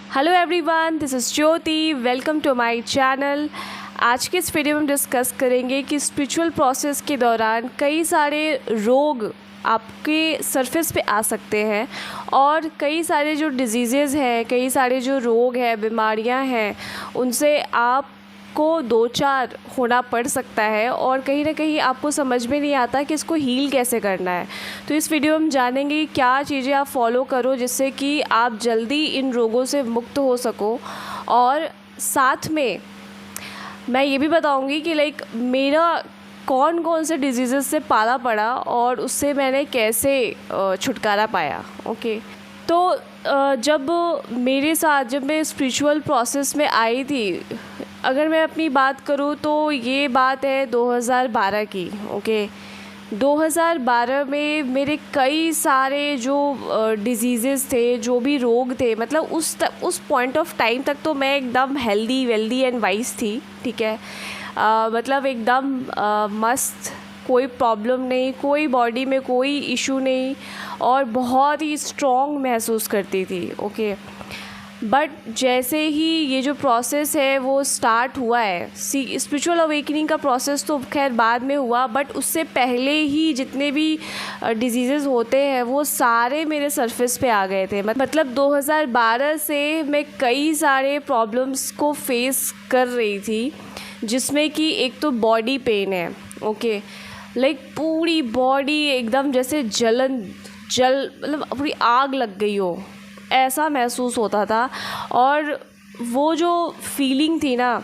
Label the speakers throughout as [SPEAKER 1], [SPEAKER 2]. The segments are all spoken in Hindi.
[SPEAKER 1] Hello everyone, this is Jyoti. Welcome to my channel. आज के इस वीडियो में हम डिस्कस करेंगे कि स्पिरिचुअल प्रोसेस के दौरान कई सारे रोग आपके सरफेस पे आ सकते हैं और कई सारे जो डिजीज़ेज़ हैं, कई सारे जो रोग हैं, बीमारियां हैं, उनसे आप को दो चार होना पड़ सकता है और कहीं ना कहीं आपको समझ में नहीं आता कि इसको हील कैसे करना है। तो इस वीडियो में हम जानेंगे कि क्या चीज़ें आप फॉलो करो जिससे कि आप जल्दी इन रोगों से मुक्त हो सको। और साथ में मैं ये भी बताऊंगी कि मेरा कौन कौन से डिजीज़ से पाला पड़ा और उससे मैंने कैसे छुटकारा पाया। ओके, तो जब मेरे साथ जब मैं स्पिरिचुअल प्रोसेस में आई थी, अगर मैं अपनी बात करूँ तो ये बात है 2012 की। ओके, 2012 में मेरे कई सारे जो डिजीज़ेज़ थे, जो भी रोग थे, मतलब उस पॉइंट ऑफ टाइम तक तो मैं एकदम हेल्दी वेल्दी एंड वाइज थी। ठीक है, मतलब एकदम मस्त, कोई प्रॉब्लम नहीं, कोई बॉडी में कोई इशू नहीं और बहुत ही स्ट्रॉन्ग महसूस करती थी। ओके, बट जैसे ही ये जो प्रोसेस है वो स्टार्ट हुआ है, स्पिरिचुअल अवेकनिंग का प्रोसेस तो खैर बाद में हुआ, बट उससे पहले ही जितने भी डिजीज़ेज़ होते हैं वो सारे मेरे सरफेस पे आ गए थे। मतलब 2012 से मैं कई सारे प्रॉब्लम्स को फेस कर रही थी, जिसमें कि एक तो बॉडी पेन है। ओके, पूरी बॉडी एकदम जैसे मतलब पूरी आग लग गई हो, ऐसा महसूस होता था। और वो जो फीलिंग थी ना,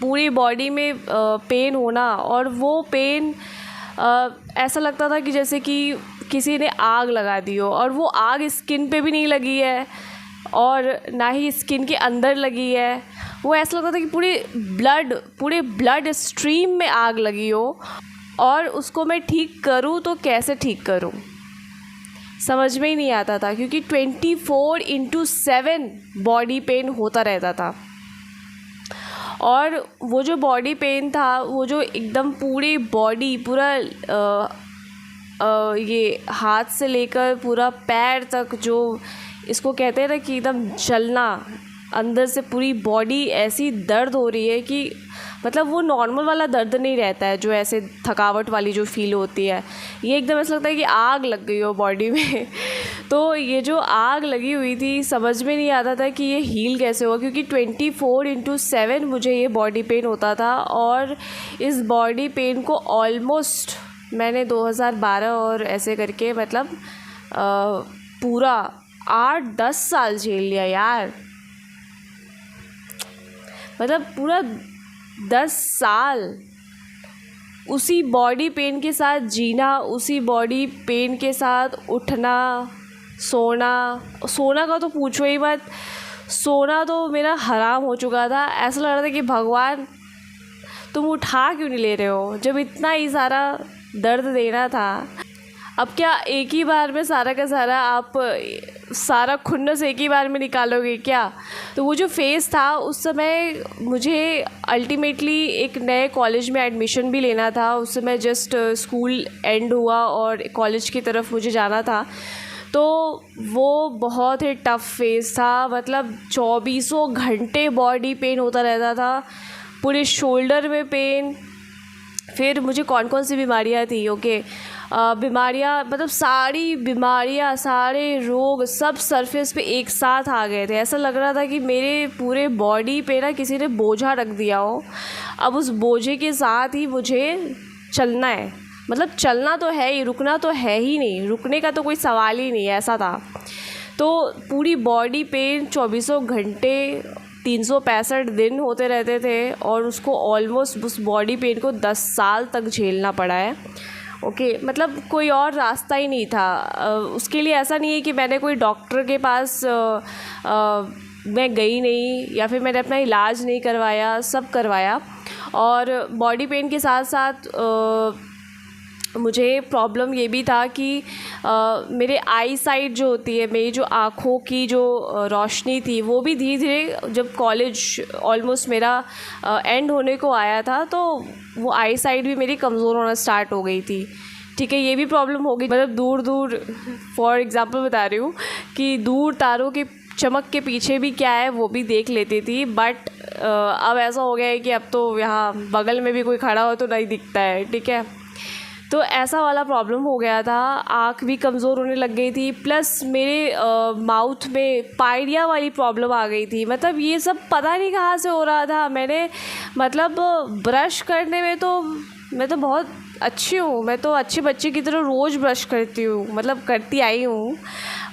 [SPEAKER 1] पूरी बॉडी में पेन होना, और वो पेन ऐसा लगता था कि जैसे कि किसी ने आग लगा दी हो, और वो आग स्किन पे भी नहीं लगी है और ना ही स्किन के अंदर लगी है। वो ऐसा लगता था कि पूरे ब्लड स्ट्रीम में आग लगी हो, और उसको मैं ठीक करूँ तो कैसे ठीक करूँ, समझ में ही नहीं आता था, क्योंकि 24/7 बॉडी पेन होता रहता था। और वो जो बॉडी पेन था, वो जो एकदम पूरी बॉडी, पूरा ये हाथ से लेकर पूरा पैर तक, जो इसको कहते हैं ना कि एकदम जलना, अंदर से पूरी बॉडी ऐसी दर्द हो रही है कि मतलब वो नॉर्मल वाला दर्द नहीं रहता है, जो ऐसे थकावट वाली जो फील होती है, ये एकदम ऐसा लगता है कि आग लग गई हो बॉडी में। तो ये जो आग लगी हुई थी, समझ में नहीं आता था कि ये हील कैसे हुआ, क्योंकि 24/7 मुझे ये बॉडी पेन होता था। और इस बॉडी पेन को ऑलमोस्ट मैंने 2012 और ऐसे करके मतलब पूरा 8-10 साल झेल लिया यार। मतलब पूरा 10 साल उसी बॉडी पेन के साथ जीना, उसी बॉडी पेन के साथ उठना, सोना का तो पूछो ही मत। सोना तो मेरा हराम हो चुका था। ऐसा लग रहा था कि भगवान तुम उठा क्यों नहीं ले रहे हो, जब इतना ही सारा दर्द देना था। अब क्या एक ही बार में सारा का सारा आप सारा खुन्नस एक ही बार में निकालोगे क्या? तो वो जो फेज़ था, उस समय मुझे अल्टीमेटली एक नए कॉलेज में एडमिशन भी लेना था। उस समय जस्ट स्कूल एंड हुआ और कॉलेज की तरफ मुझे जाना था। तो वो बहुत ही टफ़ फेज़ था। मतलब 24 घंटे बॉडी पेन होता रहता था, पूरे शोल्डर में पेन। फिर मुझे कौन कौन सी बीमारियाँ थी, ओके, बीमारियाँ मतलब सारी बीमारियाँ, सारे रोग सब सरफेस पे एक साथ आ गए थे। ऐसा लग रहा था कि मेरे पूरे बॉडी पे ना किसी ने बोझा रख दिया हो। अब उस बोझे के साथ ही मुझे चलना है, मतलब चलना तो है ही, रुकना तो है ही नहीं, रुकने का तो कोई सवाल ही नहीं, ऐसा था। तो पूरी बॉडी पेन 24 घंटे 365 दिन होते रहते थे, और उसको ऑलमोस्ट उस बॉडी पेन को 10 साल तक झेलना पड़ा है। ओके, मतलब कोई और रास्ता ही नहीं था उसके लिए। ऐसा नहीं है कि मैंने कोई डॉक्टर के पास मैं गई नहीं, या फिर मैंने अपना इलाज नहीं करवाया, सब करवाया। और बॉडी पेन के साथ साथ मुझे प्रॉब्लम ये भी था कि मेरे आई साइट जो होती है, मेरी जो आँखों की जो रोशनी थी, वो भी धीरे धीरे, जब कॉलेज ऑलमोस्ट मेरा एंड होने को आया था, तो वो आई साइट भी मेरी कमज़ोर होना स्टार्ट हो गई थी। ठीक है, ये भी प्रॉब्लम हो गई। मतलब दूर दूर, फॉर एग्ज़ाम्पल बता रही हूँ कि दूर तारों के चमक के पीछे भी क्या है वो भी देख लेती थी। बट अब ऐसा हो गया है कि अब तो यहाँ बगल में भी कोई खड़ा हो तो नहीं दिखता है, ठीक है। तो ऐसा वाला प्रॉब्लम हो गया था, आँख भी कमज़ोर होने लग गई थी, प्लस मेरे माउथ में पायरिया वाली प्रॉब्लम आ गई थी। मतलब ये सब पता नहीं कहाँ से हो रहा था। मैंने मतलब ब्रश करने में तो मैं तो बहुत अच्छी हूँ, मैं तो अच्छे बच्चे की तरह रोज़ ब्रश करती हूँ, मतलब करती आई हूँ।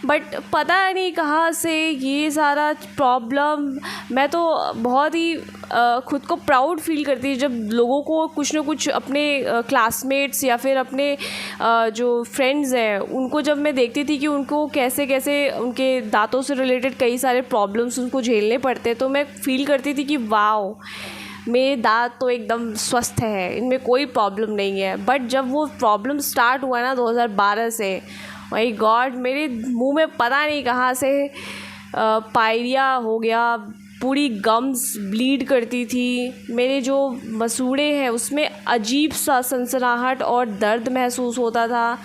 [SPEAKER 1] बट पता नहीं कहाँ से ये सारा प्रॉब्लम। मैं तो बहुत ही ख़ुद को प्राउड फील करती हूँ जब लोगों को कुछ ना कुछ अपने क्लासमेट्स या फिर अपने जो फ्रेंड्स हैं उनको जब मैं देखती थी कि उनको कैसे कैसे उनके दांतों से रिलेटेड कई सारे प्रॉब्लम्स उनको झेलने पड़ते, तो मैं फ़ील करती थी कि वाओ, मेरे दांत तो एकदम स्वस्थ है, इनमें कोई प्रॉब्लम नहीं है। बट जब वो प्रॉब्लम स्टार्ट हुआ ना 2012 से, माय गॉड, मेरे मुंह में पता नहीं कहाँ से पायरिया हो गया, पूरी गम्स ब्लीड करती थी, मेरे जो मसूड़े हैं उसमें अजीब सा सनसनाहट और दर्द महसूस होता था।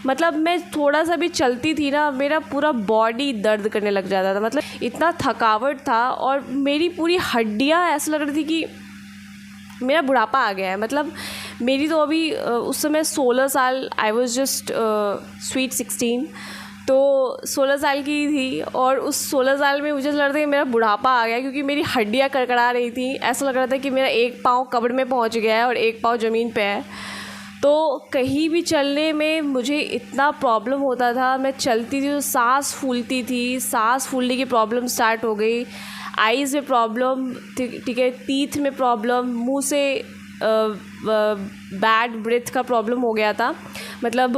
[SPEAKER 1] मतलब मैं थोड़ा सा भी चलती थी ना, मेरा पूरा बॉडी दर्द करने लग जाता था। मतलब इतना थकावट था और मेरी पूरी हड्डियाँ ऐसा लग रही थी कि मेरा बुढ़ापा आ गया है। मतलब मेरी तो अभी उस समय 16 साल, आई वॉज जस्ट स्वीट 16, तो 16 साल की थी और उस 16 साल में मुझे लग रहा था कि मेरा बुढ़ापा आ गया, क्योंकि मेरी हड्डियाँ कड़कड़ा रही थी। ऐसा लग रहा था कि मेरा एक पाँव कब्र में पहुंच गया है और एक पाँव ज़मीन पे है। तो कहीं भी चलने में मुझे इतना प्रॉब्लम होता था, मैं चलती थी तो सांस फूलती थी, सांस फूलने की प्रॉब्लम स्टार्ट हो गई, आईज़ में प्रॉब्लम, ठीक है, टीथ में प्रॉब्लम, मुंह से बैड ब्रेथ का प्रॉब्लम हो गया था। मतलब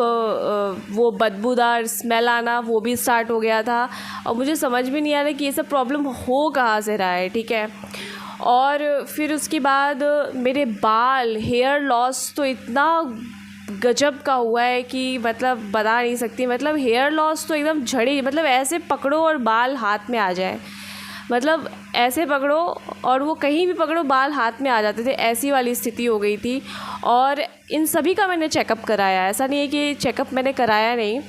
[SPEAKER 1] वो बदबूदार स्मेल आना वो भी स्टार्ट हो गया था और मुझे समझ में नहीं आ रहा कि ये सब प्रॉब्लम हो कहाँ से रहा है, ठीक है। और फिर उसके बाद मेरे बाल, हेयर लॉस तो इतना गजब का हुआ है कि मतलब बता नहीं सकती। मतलब हेयर लॉस तो एकदम झड़ी, मतलब ऐसे पकड़ो और बाल हाथ में आ जाए, मतलब ऐसे पकड़ो और वो कहीं भी पकड़ो बाल हाथ में आ जाते थे, ऐसी वाली स्थिति हो गई थी। और इन सभी का मैंने चेकअप कराया, ऐसा नहीं है कि चेकअप मैंने कराया नहीं।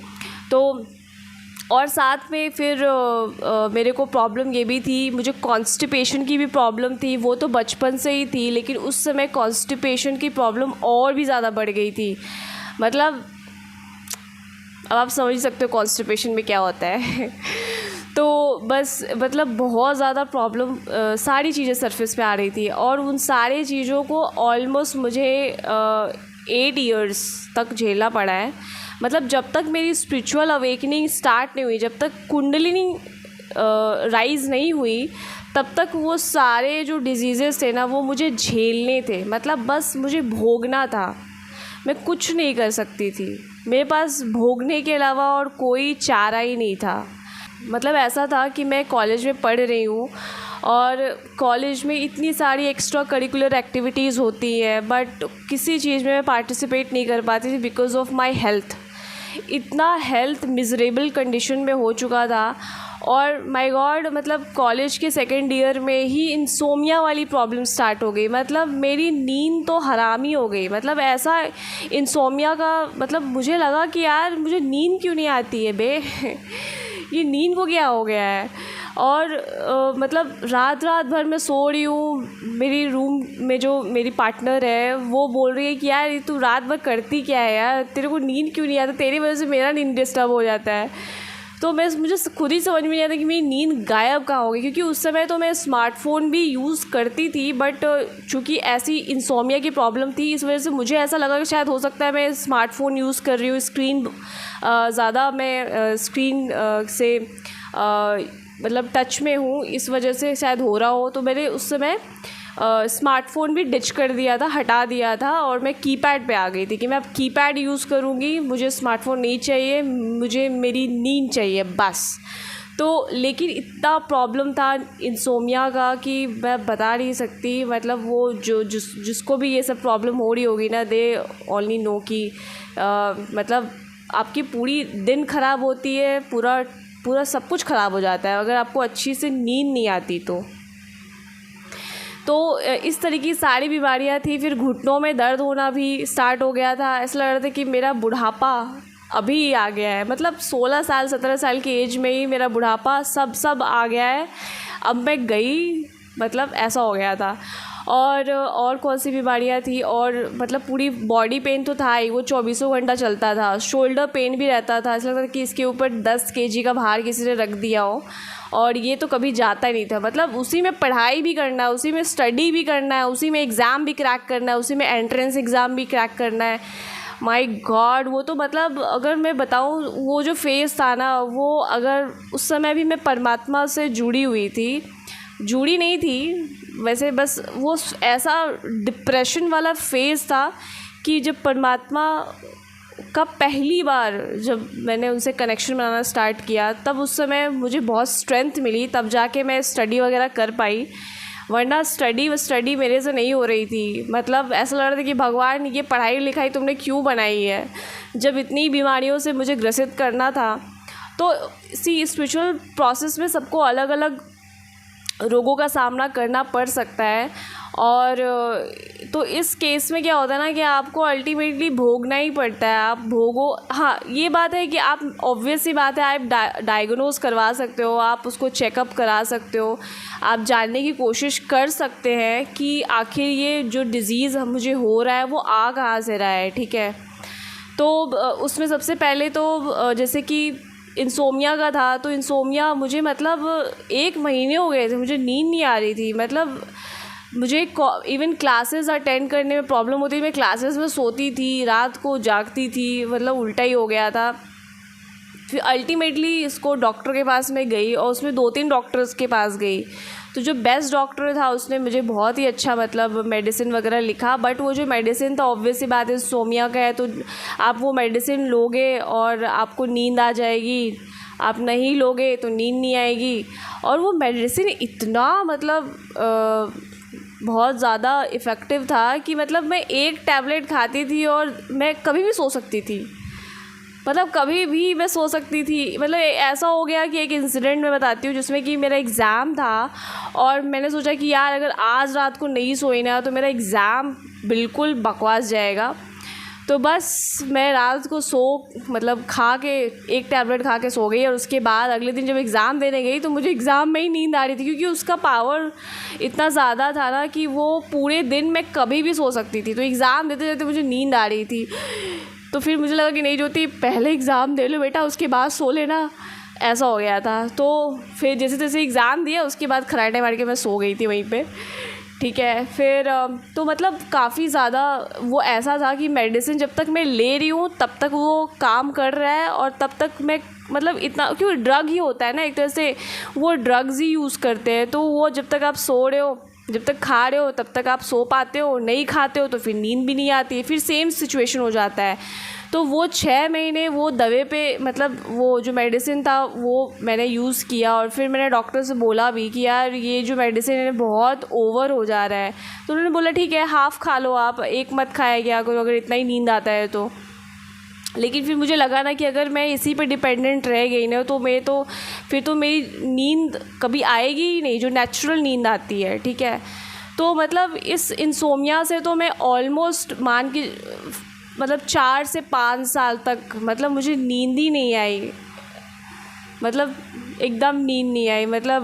[SPEAKER 1] तो और साथ में फिर मेरे को प्रॉब्लम ये भी थी, मुझे कॉन्स्टिपेशन की भी प्रॉब्लम थी। वो तो बचपन से ही थी, लेकिन उस समय कॉन्स्टिपेशन की प्रॉब्लम और भी ज़्यादा बढ़ गई थी। मतलब अब आप समझ सकते हो कॉन्स्टिपेशन में क्या होता है। तो बस मतलब बहुत ज़्यादा प्रॉब्लम, सारी चीज़ें सरफेस पे आ रही थी और उन सारी चीज़ों को ऑलमोस्ट मुझे 8 इयर्स तक झेलना पड़ा है। मतलब जब तक मेरी स्पिरिचुअल अवेकनिंग स्टार्ट नहीं हुई, जब तक कुंडलिनी राइज़ नहीं हुई, तब तक वो सारे जो डिजीज़ेस थे ना वो मुझे झेलने थे। मतलब बस मुझे भोगना था, मैं कुछ नहीं कर सकती थी, मेरे पास भोगने के अलावा और कोई चारा ही नहीं था। मतलब ऐसा था कि मैं कॉलेज में पढ़ रही हूँ और कॉलेज में इतनी सारी एक्स्ट्रा करिकुलर एक्टिविटीज़ होती हैं, बट किसी चीज़ में मैं पार्टिसिपेट नहीं कर पाती थी बिकॉज़ ऑफ माय हेल्थ। इतना हेल्थ मिजरेबल कंडीशन में हो चुका था और माय गॉड, मतलब कॉलेज के सेकेंड ईयर में ही इंसोमिया वाली प्रॉब्लम स्टार्ट हो गई। मतलब मेरी नींद तो हराम ही हो गई। मतलब ऐसा इंसोमिया का मतलब मुझे लगा कि यार मुझे नींद क्यों नहीं आती है बे। ये नींद को क्या हो गया है। और मतलब रात भर मैं सो रही हूँ, मेरी रूम में जो मेरी पार्टनर है वो बोल रही है कि यार तू रात भर करती क्या है यार, तेरे को नींद क्यों नहीं आता, तेरी वजह से मेरा नींद डिस्टर्ब हो जाता है। तो मुझे खुद ही समझ में नहीं आता कि मेरी नींद गायब कहाँ हो गई, क्योंकि उस समय तो मैं स्मार्टफ़ोन भी यूज़ करती थी, बट चूँकि ऐसी इंसोमिया की प्रॉब्लम थी इस वजह से मुझे ऐसा लगा कि शायद हो सकता है मैं स्मार्टफ़ोन यूज़ कर रही हूँ, स्क्रीन ज़्यादा मैं स्क्रीन से मतलब टच में हूँ, इस वजह से शायद हो रहा हो। तो मैंने उस समय स्मार्टफ़ोन भी डिच कर दिया था, हटा दिया था और मैं कीपैड पे आ गई थी कि मैं अब कीपैड यूज़ करूँगी, मुझे स्मार्टफ़ोन नहीं चाहिए, मुझे मेरी नींद चाहिए बस। तो लेकिन इतना प्रॉब्लम था इंसोमिया का कि मैं बता नहीं सकती। मतलब वो जिसको भी ये सब प्रॉब्लम हो रही होगी ना, दे ओनली नो कि मतलब आपकी पूरी दिन ख़राब होती है, पूरा सब कुछ ख़राब हो जाता है अगर आपको अच्छी से नींद नहीं आती तो इस तरीके की सारी बीमारियां थी। फिर घुटनों में दर्द होना भी स्टार्ट हो गया था, ऐसा लग रहा था कि मेरा बुढ़ापा अभी आ गया है, मतलब 16 साल 17 साल की एज में ही मेरा बुढ़ापा सब आ गया है। अब मैं गई, मतलब ऐसा हो गया था। और कौन सी बीमारियां थी, और मतलब पूरी बॉडी पेन तो था ही, वो 24 घंटा चलता था। शोल्डर पेन भी रहता था, ऐसा लगता था कि इसके ऊपर 10 केजी का भार किसी ने रख दिया हो, और ये तो कभी जाता ही नहीं था। मतलब उसी में पढ़ाई भी करना है, उसी में स्टडी भी करना है, उसी में एग्ज़ाम भी क्रैक करना है, उसी में एंट्रेंस एग्ज़ाम भी क्रैक करना है। माय गॉड, वो तो मतलब अगर मैं बताऊँ वो जो फेज़ था ना, वो अगर उस समय भी मैं परमात्मा से जुड़ी हुई थी, जुड़ी नहीं थी वैसे, बस वो ऐसा डिप्रेशन वाला फेज़ था कि जब परमात्मा का पहली बार जब मैंने उनसे कनेक्शन बनाना स्टार्ट किया, तब उस समय मुझे बहुत स्ट्रेंथ मिली, तब जाके मैं स्टडी वगैरह कर पाई। वरना स्टडी मेरे से नहीं हो रही थी। मतलब ऐसा लग रहा था कि भगवान, ये पढ़ाई लिखाई तुमने क्यों बनाई है, जब इतनी बीमारियों से मुझे ग्रसित करना था। तो स्पिरिचुअल प्रोसेस में सबको अलग अलग रोगों का सामना करना पड़ सकता है। और तो इस केस में क्या होता है ना कि आपको अल्टीमेटली भोगना ही पड़ता है, आप भोगो। हाँ, ये बात है कि आप, ऑब्वियस सी बात है, आप डायग्नोज करवा सकते हो, आप उसको चेकअप करा सकते हो, आप जानने की कोशिश कर सकते हैं कि आखिर ये जो डिज़ीज़ मुझे हो रहा है वो आ कहाँ से रहा है, ठीक है। तो उसमें सबसे पहले तो जैसे कि इंसोमिया का था, तो इंसोमिया मुझे मतलब 1 महीने हो गए थे, मुझे नींद नहीं आ रही थी। मतलब मुझे इवन क्लासेस अटेंड करने में प्रॉब्लम होती थी, मैं क्लासेस में सोती थी, रात को जागती थी, मतलब उल्टा ही हो गया था। फिर अल्टीमेटली इसको डॉक्टर के पास मैं गई, और उसमें 2-3 डॉक्टर्स के पास गई। तो जो बेस्ट डॉक्टर था उसने मुझे बहुत ही अच्छा मतलब मेडिसिन वगैरह लिखा। बट वो जो मेडिसिन था, ऑब्वियस सी बात है, सोमिया का है, तो आप वो मेडिसिन लोगे और आपको नींद आ जाएगी, आप नहीं लोगे तो नींद नहीं आएगी। और वो मेडिसिन इतना मतलब बहुत ज़्यादा इफ़ेक्टिव था कि मतलब मैं 1 टैबलेट खाती थी और मैं कभी भी सो सकती थी, मतलब कभी भी मैं सो सकती थी। मतलब ऐसा हो गया कि एक इंसिडेंट मैं बताती हूँ, जिसमें कि मेरा एग्ज़ाम था, और मैंने सोचा कि यार अगर आज रात को नहीं सोई ना तो मेरा एग्ज़ाम बिल्कुल बकवास जाएगा। तो बस मैं रात को मतलब खा के 1 टैबलेट खा के सो गई। और उसके बाद अगले दिन जब एग्ज़ाम देने गई तो मुझे एग्ज़ाम में ही नींद आ रही थी, क्योंकि उसका पावर इतना ज़्यादा था ना कि वो पूरे दिन मैं कभी भी सो सकती थी। तो एग्ज़ाम देते देते मुझे नींद आ रही थी। तो फिर मुझे लगा कि नहीं ज्योति, पहले एग्ज़ाम दे लो बेटा, उसके बाद सो लेना, ऐसा हो गया था। तो फिर जैसे तैसे एग्ज़ाम दिया, उसके बाद खराटे मार के मैं सो गई थी वहीं पे, ठीक है। फिर तो मतलब काफ़ी ज़्यादा वो ऐसा था कि मेडिसिन जब तक मैं ले रही हूँ तब तक वो काम कर रहा है, और तब तक मैं मतलब इतना, क्योंकि ड्रग ही होता है ना एक तरह से, वो ड्रग्स ही यूज़ करते हैं। तो वो जब तक आप सो रहे हो, जब तक खा रहे हो तब तक आप सो पाते हो, नहीं खाते हो तो फिर नींद भी नहीं आती, फिर सेम सिचुएशन हो जाता है। तो वो 6 महीने वो दवे पे, मतलब वो जो मेडिसिन था वो मैंने यूज़ किया। और फिर मैंने डॉक्टर से बोला भी कि यार ये जो मेडिसिन है बहुत ओवर हो जा रहा है। तो उन्होंने बोला ठीक है, हाफ़ खा लो आप, 1 मत खाया गया करो अगर इतना ही नींद आता है तो। लेकिन फिर मुझे लगा ना कि अगर मैं इसी पे डिपेंडेंट रह गई ना तो फिर तो मेरी नींद कभी आएगी ही नहीं, जो नेचुरल नींद आती है, ठीक है। तो मतलब इस इंसोमिया से तो मैं ऑलमोस्ट मान के मतलब 4 से 5 साल तक मतलब मुझे नींद ही नहीं आई, मतलब एकदम नींद नहीं आई। मतलब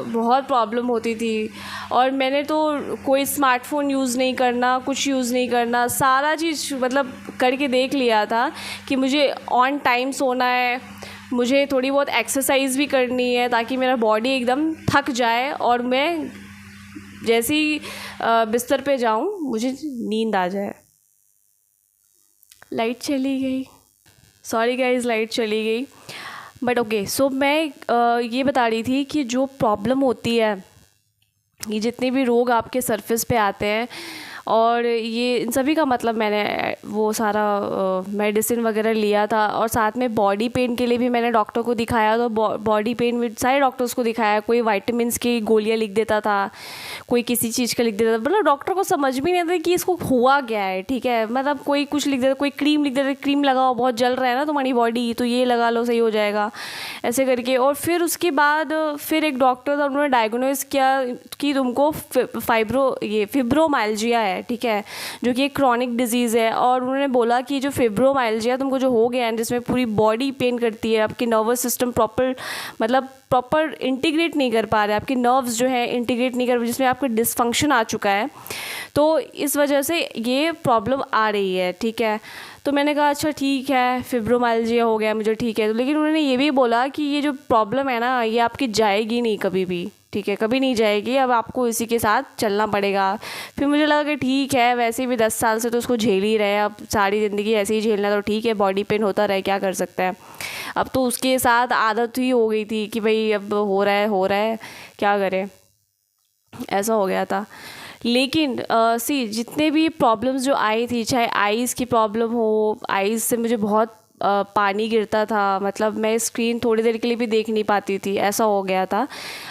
[SPEAKER 1] बहुत प्रॉब्लम होती थी। और मैंने तो कोई स्मार्टफ़ोन यूज़ नहीं करना, कुछ यूज़ नहीं करना, सारा चीज़ मतलब करके देख लिया था कि मुझे ऑन टाइम सोना है, मुझे थोड़ी बहुत एक्सरसाइज भी करनी है ताकि मेरा बॉडी एकदम थक जाए और मैं जैसे ही बिस्तर पे जाऊं मुझे नींद आ जाए। लाइट चली गई, सॉरी गाइस, लाइट चली गई। बट ओके, सो मैं ये बता रही थी कि जो प्रॉब्लम होती है, ये जितने भी रोग आपके सरफेस पे आते हैं, और ये इन सभी का मतलब मैंने वो सारा मेडिसिन वगैरह लिया था। और साथ में बॉडी पेन के लिए भी मैंने डॉक्टर को दिखाया। तो बॉडी पेन में सारे डॉक्टर्स को दिखाया, कोई विटामिन्स की गोलियां लिख देता था, कोई किसी चीज़ का लिख देता था। मतलब डॉक्टर को समझ भी नहीं आता कि इसको हुआ क्या है, ठीक है। मतलब कोई कुछ लिख देता, कोई क्रीम लिख देता, क्रीम लगाओ, बहुत जल रहा है ना तुम्हारी बॉडी, तो ये लगा लो सही हो जाएगा, ऐसे करके। और फिर उसके बाद फिर एक डॉक्टर था, उन्होंने डायग्नोज किया कि तुमको फिब्रोमाइल्जिया है। है, ठीक है, जो कि एक क्रॉनिक डिजीज़ है। और उन्होंने बोला कि जो फिब्रोमाइल्जिया तुमको जो हो गया है, जिसमें पूरी बॉडी पेन करती है, आपकी नर्वस सिस्टम प्रॉपर इंटीग्रेट नहीं कर पा रहे, आपके नर्व्स जो है इंटीग्रेट नहीं कर, जिसमें आपका डिसफंक्शन आ चुका है, तो इस वजह से ये प्रॉब्लम आ रही है, ठीक है। तो मैंने कहा अच्छा ठीक है, फिब्रोमाइल्जिया हो गया मुझे, ठीक है। तो लेकिन उन्होंने ये भी बोला कि ये जो प्रॉब्लम है ना, ये आपकी जाएगी नहीं कभी भी, ठीक है, कभी नहीं जाएगी, अब आपको इसी के साथ चलना पड़ेगा। फिर मुझे लगा कि ठीक है, वैसे भी 10 साल से तो उसको झेल ही रहे हैं, अब सारी ज़िंदगी ऐसे ही झेलना तो ठीक है, बॉडी पेन होता रहे, क्या कर सकता है। अब तो उसके साथ आदत ही हो गई थी कि भाई अब हो रहा है, क्या करें, ऐसा हो गया था। लेकिन जितने भी प्रॉब्लम्स जो आई थी, चाहे आईज़ की प्रॉब्लम हो, आईज़ से मुझे बहुत पानी गिरता था, मतलब मैं स्क्रीन थोड़ी देर के लिए भी देख नहीं पाती थी, ऐसा हो गया था।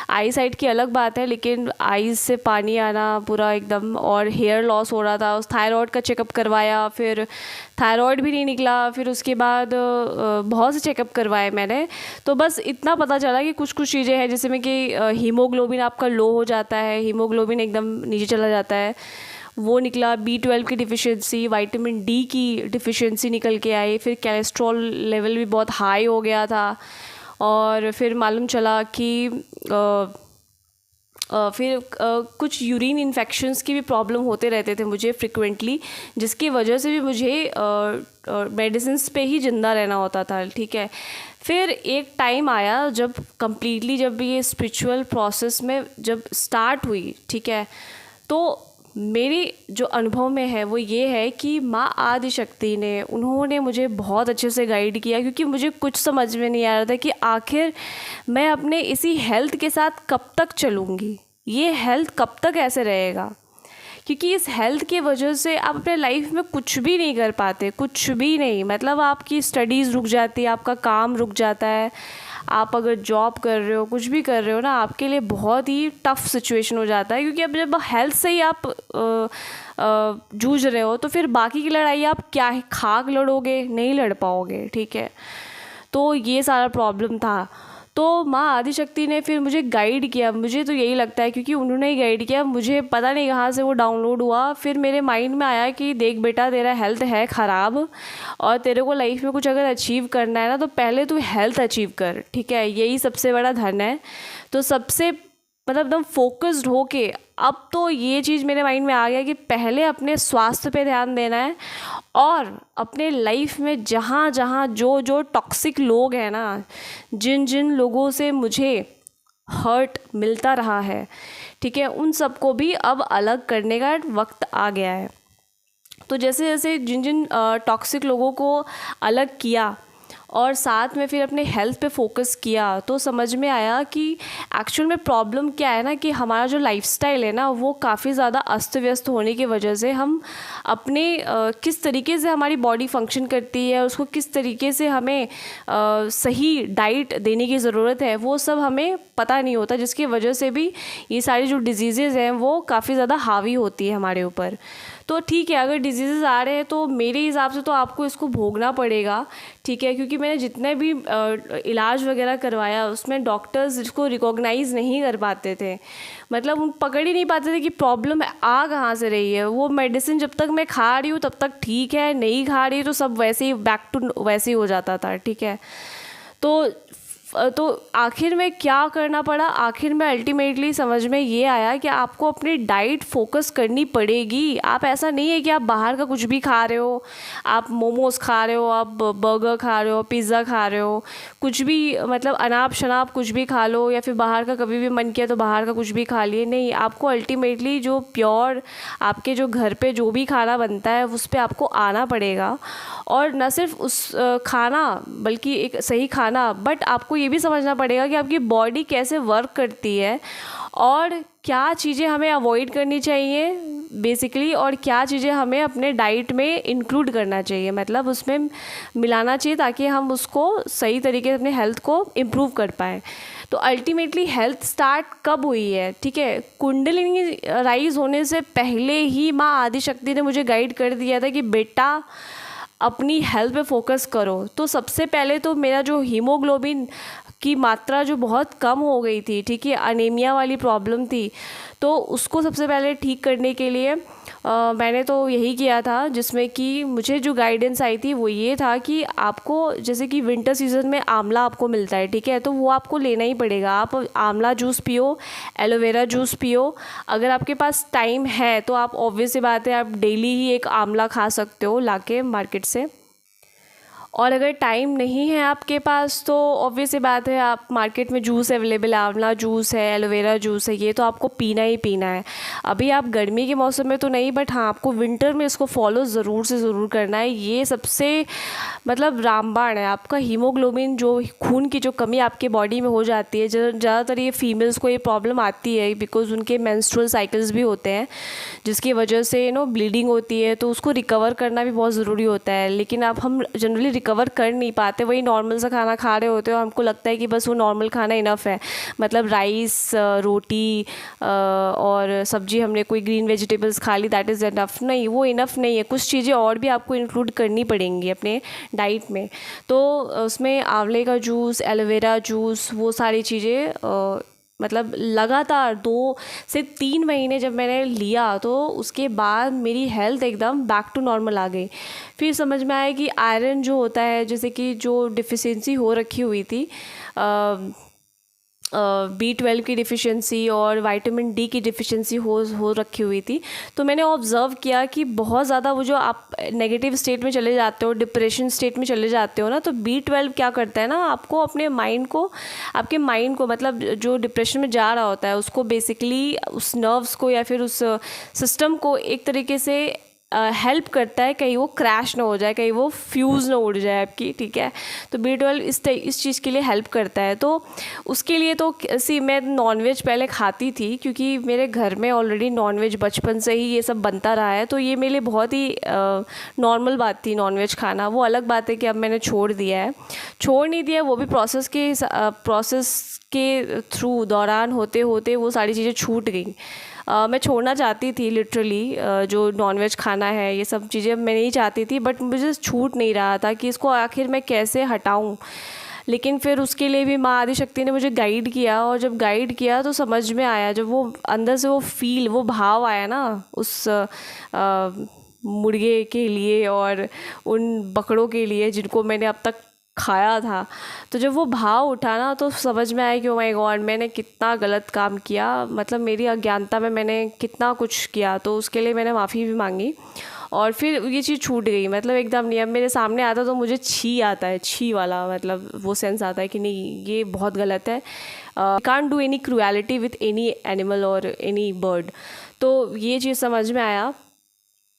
[SPEAKER 1] आई साइट की अलग बात है, लेकिन आईज़ से पानी आना पूरा एकदम, और हेयर लॉस हो रहा था। उस थायराइड का चेकअप करवाया, फिर थायराइड भी नहीं निकला, फिर उसके बाद बहुत से चेकअप करवाए मैंने। तो बस इतना पता चला कि कुछ चीज़ें हैं, जैसे में कि हीमोग्लोबिन आपका लो हो जाता है, हीमोग्लोबिन एकदम नीचे चला जाता है, वो निकला। B12 की डिफ़िशियंसी, विटामिन D की डिफ़िशियंसी निकल के आई, फिर कोलेस्ट्रॉल लेवल भी बहुत हाई हो गया था। और फिर मालूम चला कि फिर कुछ यूरिन इन्फेक्शंस की भी प्रॉब्लम होते रहते थे मुझे फ्रिक्वेंटली, जिसकी वजह से भी मुझे मेडिसिन्स पे ही ज़िंदा रहना होता था, ठीक है। फिर एक टाइम आया जब कम्प्लीटली, जब ये स्पिरिचुअल प्रोसेस में जब स्टार्ट हुई, ठीक है, तो मेरी जो अनुभव में है वो ये है कि माँ आदिशक्ति ने, उन्होंने मुझे बहुत अच्छे से गाइड किया, क्योंकि मुझे कुछ समझ में नहीं आ रहा था कि आखिर मैं अपने इसी हेल्थ के साथ कब तक चलूँगी, ये हेल्थ कब तक ऐसे रहेगा। क्योंकि इस हेल्थ की वजह से आप अपने लाइफ में कुछ भी नहीं कर पाते, कुछ भी नहीं, मतलब आपकी स्टडीज़ रुक जाती है, आपका काम रुक जाता है, आप अगर जॉब कर रहे हो, कुछ भी कर रहे हो ना, आपके लिए बहुत ही टफ़ सिचुएशन हो जाता है। क्योंकि अब जब हेल्थ से ही आप जूझ रहे हो, तो फिर बाकी की लड़ाई आप क्या खाक लड़ोगे, नहीं लड़ पाओगे, ठीक है। तो ये सारा प्रॉब्लम था। तो माँ आदिशक्ति ने फिर मुझे गाइड किया, मुझे तो यही लगता है क्योंकि उन्होंने ही गाइड किया, मुझे पता नहीं कहाँ से वो डाउनलोड हुआ। फिर मेरे माइंड में आया कि देख बेटा, तेरा हेल्थ है ख़राब, और तेरे को लाइफ में कुछ अगर अचीव करना है ना, तो पहले तू हेल्थ अचीव कर, ठीक है, यही सबसे बड़ा धन है। तो सबसे एकदम फोकस्ड होके, अब तो ये चीज़ मेरे माइंड में आ गया कि पहले अपने स्वास्थ्य पे ध्यान देना है, और अपने लाइफ में जहाँ जहाँ जो टॉक्सिक लोग हैं ना, जिन जिन लोगों से मुझे हर्ट मिलता रहा है, ठीक है, उन सबको भी अब अलग करने का वक्त आ गया है। तो जैसे जैसे जिन जिन टॉक्सिक लोगों को अलग किया, और साथ में फिर अपने हेल्थ पे फोकस किया, तो समझ में आया कि एक्चुअल में प्रॉब्लम क्या है ना, कि हमारा जो लाइफस्टाइल है ना, वो काफ़ी ज़्यादा अस्त व्यस्त होने की वजह से हम अपने किस तरीके से हमारी बॉडी फंक्शन करती है, उसको किस तरीके से हमें सही डाइट देने की ज़रूरत है, वो सब हमें पता नहीं होता, जिसकी वजह से भी ये सारी जो डिजीज़ेज़ हैं वो काफ़ी ज़्यादा हावी होती है हमारे ऊपर। तो ठीक है, अगर डिजीज़ेज़ आ रहे हैं तो मेरे हिसाब से तो आपको इसको भोगना पड़ेगा, ठीक है, क्योंकि मैंने जितने भी इलाज वगैरह करवाया, उसमें डॉक्टर्स इसको रिकॉग्नाइज़ नहीं कर पाते थे, मतलब उन पकड़ ही नहीं पाते थे कि प्रॉब्लम आ कहाँ से रही है। वो मेडिसिन जब तक मैं खा रही हूँ तब तक ठीक है, नहीं खा रही तो सब वैसे ही बैक टू वैसे ही हो जाता था, ठीक है। तो आखिर में क्या करना पड़ा, आखिर में अल्टीमेटली समझ में ये आया कि आपको अपनी डाइट फोकस करनी पड़ेगी। आप ऐसा नहीं है कि आप बाहर का कुछ भी खा रहे हो, आप मोमोज़ खा रहे हो, आप बर्गर खा रहे हो, पिज़्ज़ा खा रहे हो, कुछ भी, मतलब अनाप शनाप कुछ भी खा लो, या फिर बाहर का कभी भी मन किया तो बाहर का कुछ भी खा लिए। नहीं, आपको अल्टीमेटली जो प्योर आपके जो घर पे जो भी खाना बनता है उस पर आपको आना पड़ेगा, और न सिर्फ उस खाना बल्कि एक सही खाना, बट आपको ये भी समझना पड़ेगा कि आपकी बॉडी कैसे वर्क करती है, और क्या चीज़ें हमें अवॉइड करनी चाहिए बेसिकली, और क्या चीज़ें हमें अपने डाइट में इंक्लूड करना चाहिए, मतलब उसमें मिलाना चाहिए, ताकि हम उसको सही तरीके से अपने हेल्थ को इम्प्रूव कर पाएँ। तो अल्टीमेटली हेल्थ स्टार्ट कब हुई है, ठीक है, कुंडलिनी राइज होने से पहले ही माँ आदिशक्ति ने मुझे गाइड कर दिया था कि बेटा अपनी हेल्थ पे फोकस करो। तो सबसे पहले तो मेरा जो हीमोग्लोबिन की मात्रा जो बहुत कम हो गई थी, ठीक है, अनीमिया वाली प्रॉब्लम थी, तो उसको सबसे पहले ठीक करने के लिए मैंने तो यही किया था, जिसमें कि मुझे जो गाइडेंस आई थी वो ये था कि आपको जैसे कि विंटर सीज़न में आंवला आपको मिलता है, ठीक है, तो वो आपको लेना ही पड़ेगा। आप आंवला जूस पियो, एलोवेरा जूस पियो। अगर आपके पास टाइम है तो आप ऑब्वियस सी बात है आप डेली ही एक आंवला खा सकते हो लाके मार्केट से। और अगर टाइम नहीं है आपके पास तो ऑब्वियस सी बात है आप मार्केट में जूस अवेलेबल है, आंवला जूस है, एलोवेरा जूस है, ये तो आपको पीना ही पीना है। अभी आप गर्मी के मौसम में तो नहीं, बट हाँ आपको विंटर में इसको फॉलो ज़रूर से ज़रूर करना है। ये सबसे मतलब रामबाण है। आपका हीमोग्लोबिन, जो खून की जो कमी आपके बॉडी में हो जाती है, ज़्यादातर ये फीमेल्स को ये प्रॉब्लम आती है बिकॉज उनके मेंस्ट्रुअल साइकिल्स भी होते हैं, जिसकी वजह से ब्लीडिंग होती है, तो उसको रिकवर करना भी बहुत ज़रूरी होता है। लेकिन अब हम जनरली रिकवर कर नहीं पाते, वही नॉर्मल सा खाना खा रहे होते हैं और हमको लगता है कि बस वो नॉर्मल खाना इनफ है, मतलब राइस, रोटी और सब्जी, हमने कोई ग्रीन वेजिटेबल्स खा ली, दैट इज़ इनफ। नहीं, वो इनफ नहीं है, कुछ चीज़ें और भी आपको इंक्लूड करनी पड़ेंगी अपने डाइट में। तो उसमें आंवले का जूस, एलोवेरा जूस, वो सारी चीज़ें मतलब लगातार 2 से 3 महीने जब मैंने लिया तो उसके बाद मेरी हेल्थ एकदम बैक टू नॉर्मल आ गई। फिर समझ में आया कि आयरन जो होता है, जैसे कि जो डिफिशिएंसी हो रखी हुई थी, B12 की डिफ़िशेंसी और विटामिन डी की डिफ़िशेंसी हो रखी हुई थी। तो मैंने ऑब्ज़र्व किया कि बहुत ज़्यादा वो जो आप नेगेटिव स्टेट में चले जाते हो, डिप्रेशन स्टेट में चले जाते हो ना, तो B12 क्या करता है ना, आपको अपने माइंड को, आपके माइंड को, मतलब जो डिप्रेशन में जा रहा होता है उसको बेसिकली, उस नर्व्स को या फिर उस सिस्टम को एक तरीके से हेल्प करता है, कहीं वो क्रैश ना हो जाए, कहीं वो फ्यूज़ ना उड़ जाए आपकी, ठीक है। तो B12 इस चीज़ के लिए हेल्प करता है। तो उसके लिए तो मैं नॉनवेज पहले खाती थी, क्योंकि मेरे घर में ऑलरेडी नॉनवेज बचपन से ही ये सब बनता रहा है, तो ये मेरे लिए बहुत ही नॉर्मल बात थी नॉनवेज खाना। वो अलग बात है कि अब मैंने छोड़ दिया है, छोड़ नहीं दिया, वो भी प्रोसेस के थ्रू दौरान होते होते वो सारी चीज़ें छूट गई। मैं छोड़ना चाहती थी लिटरली, जो नॉनवेज खाना है, ये सब चीज़ें मैं नहीं चाहती थी, बट मुझे छूट नहीं रहा था कि इसको आखिर मैं कैसे हटाऊं। लेकिन फिर उसके लिए भी माँ आदिशक्ति ने मुझे गाइड किया, और जब गाइड किया तो समझ में आया, जब वो अंदर से वो भाव आया ना उस मुर्गे के लिए और उन बकरों के लिए जिनको मैंने अब तक खाया था, तो जब वो भाव उठा ना तो समझ में आया कि ओ माय गॉड, मैंने कितना गलत काम किया, मतलब मेरी अज्ञानता में मैंने कितना कुछ किया। तो उसके लिए मैंने माफ़ी भी मांगी और फिर ये चीज़ छूट गई। मतलब एकदम नहीं, अब मेरे सामने आता तो मुझे छी आता है, छी वाला, मतलब वो सेंस आता है कि नहीं ये बहुत गलत है। Can't do any cruelty with any animal और एनी बर्ड। तो ये चीज़ समझ में आया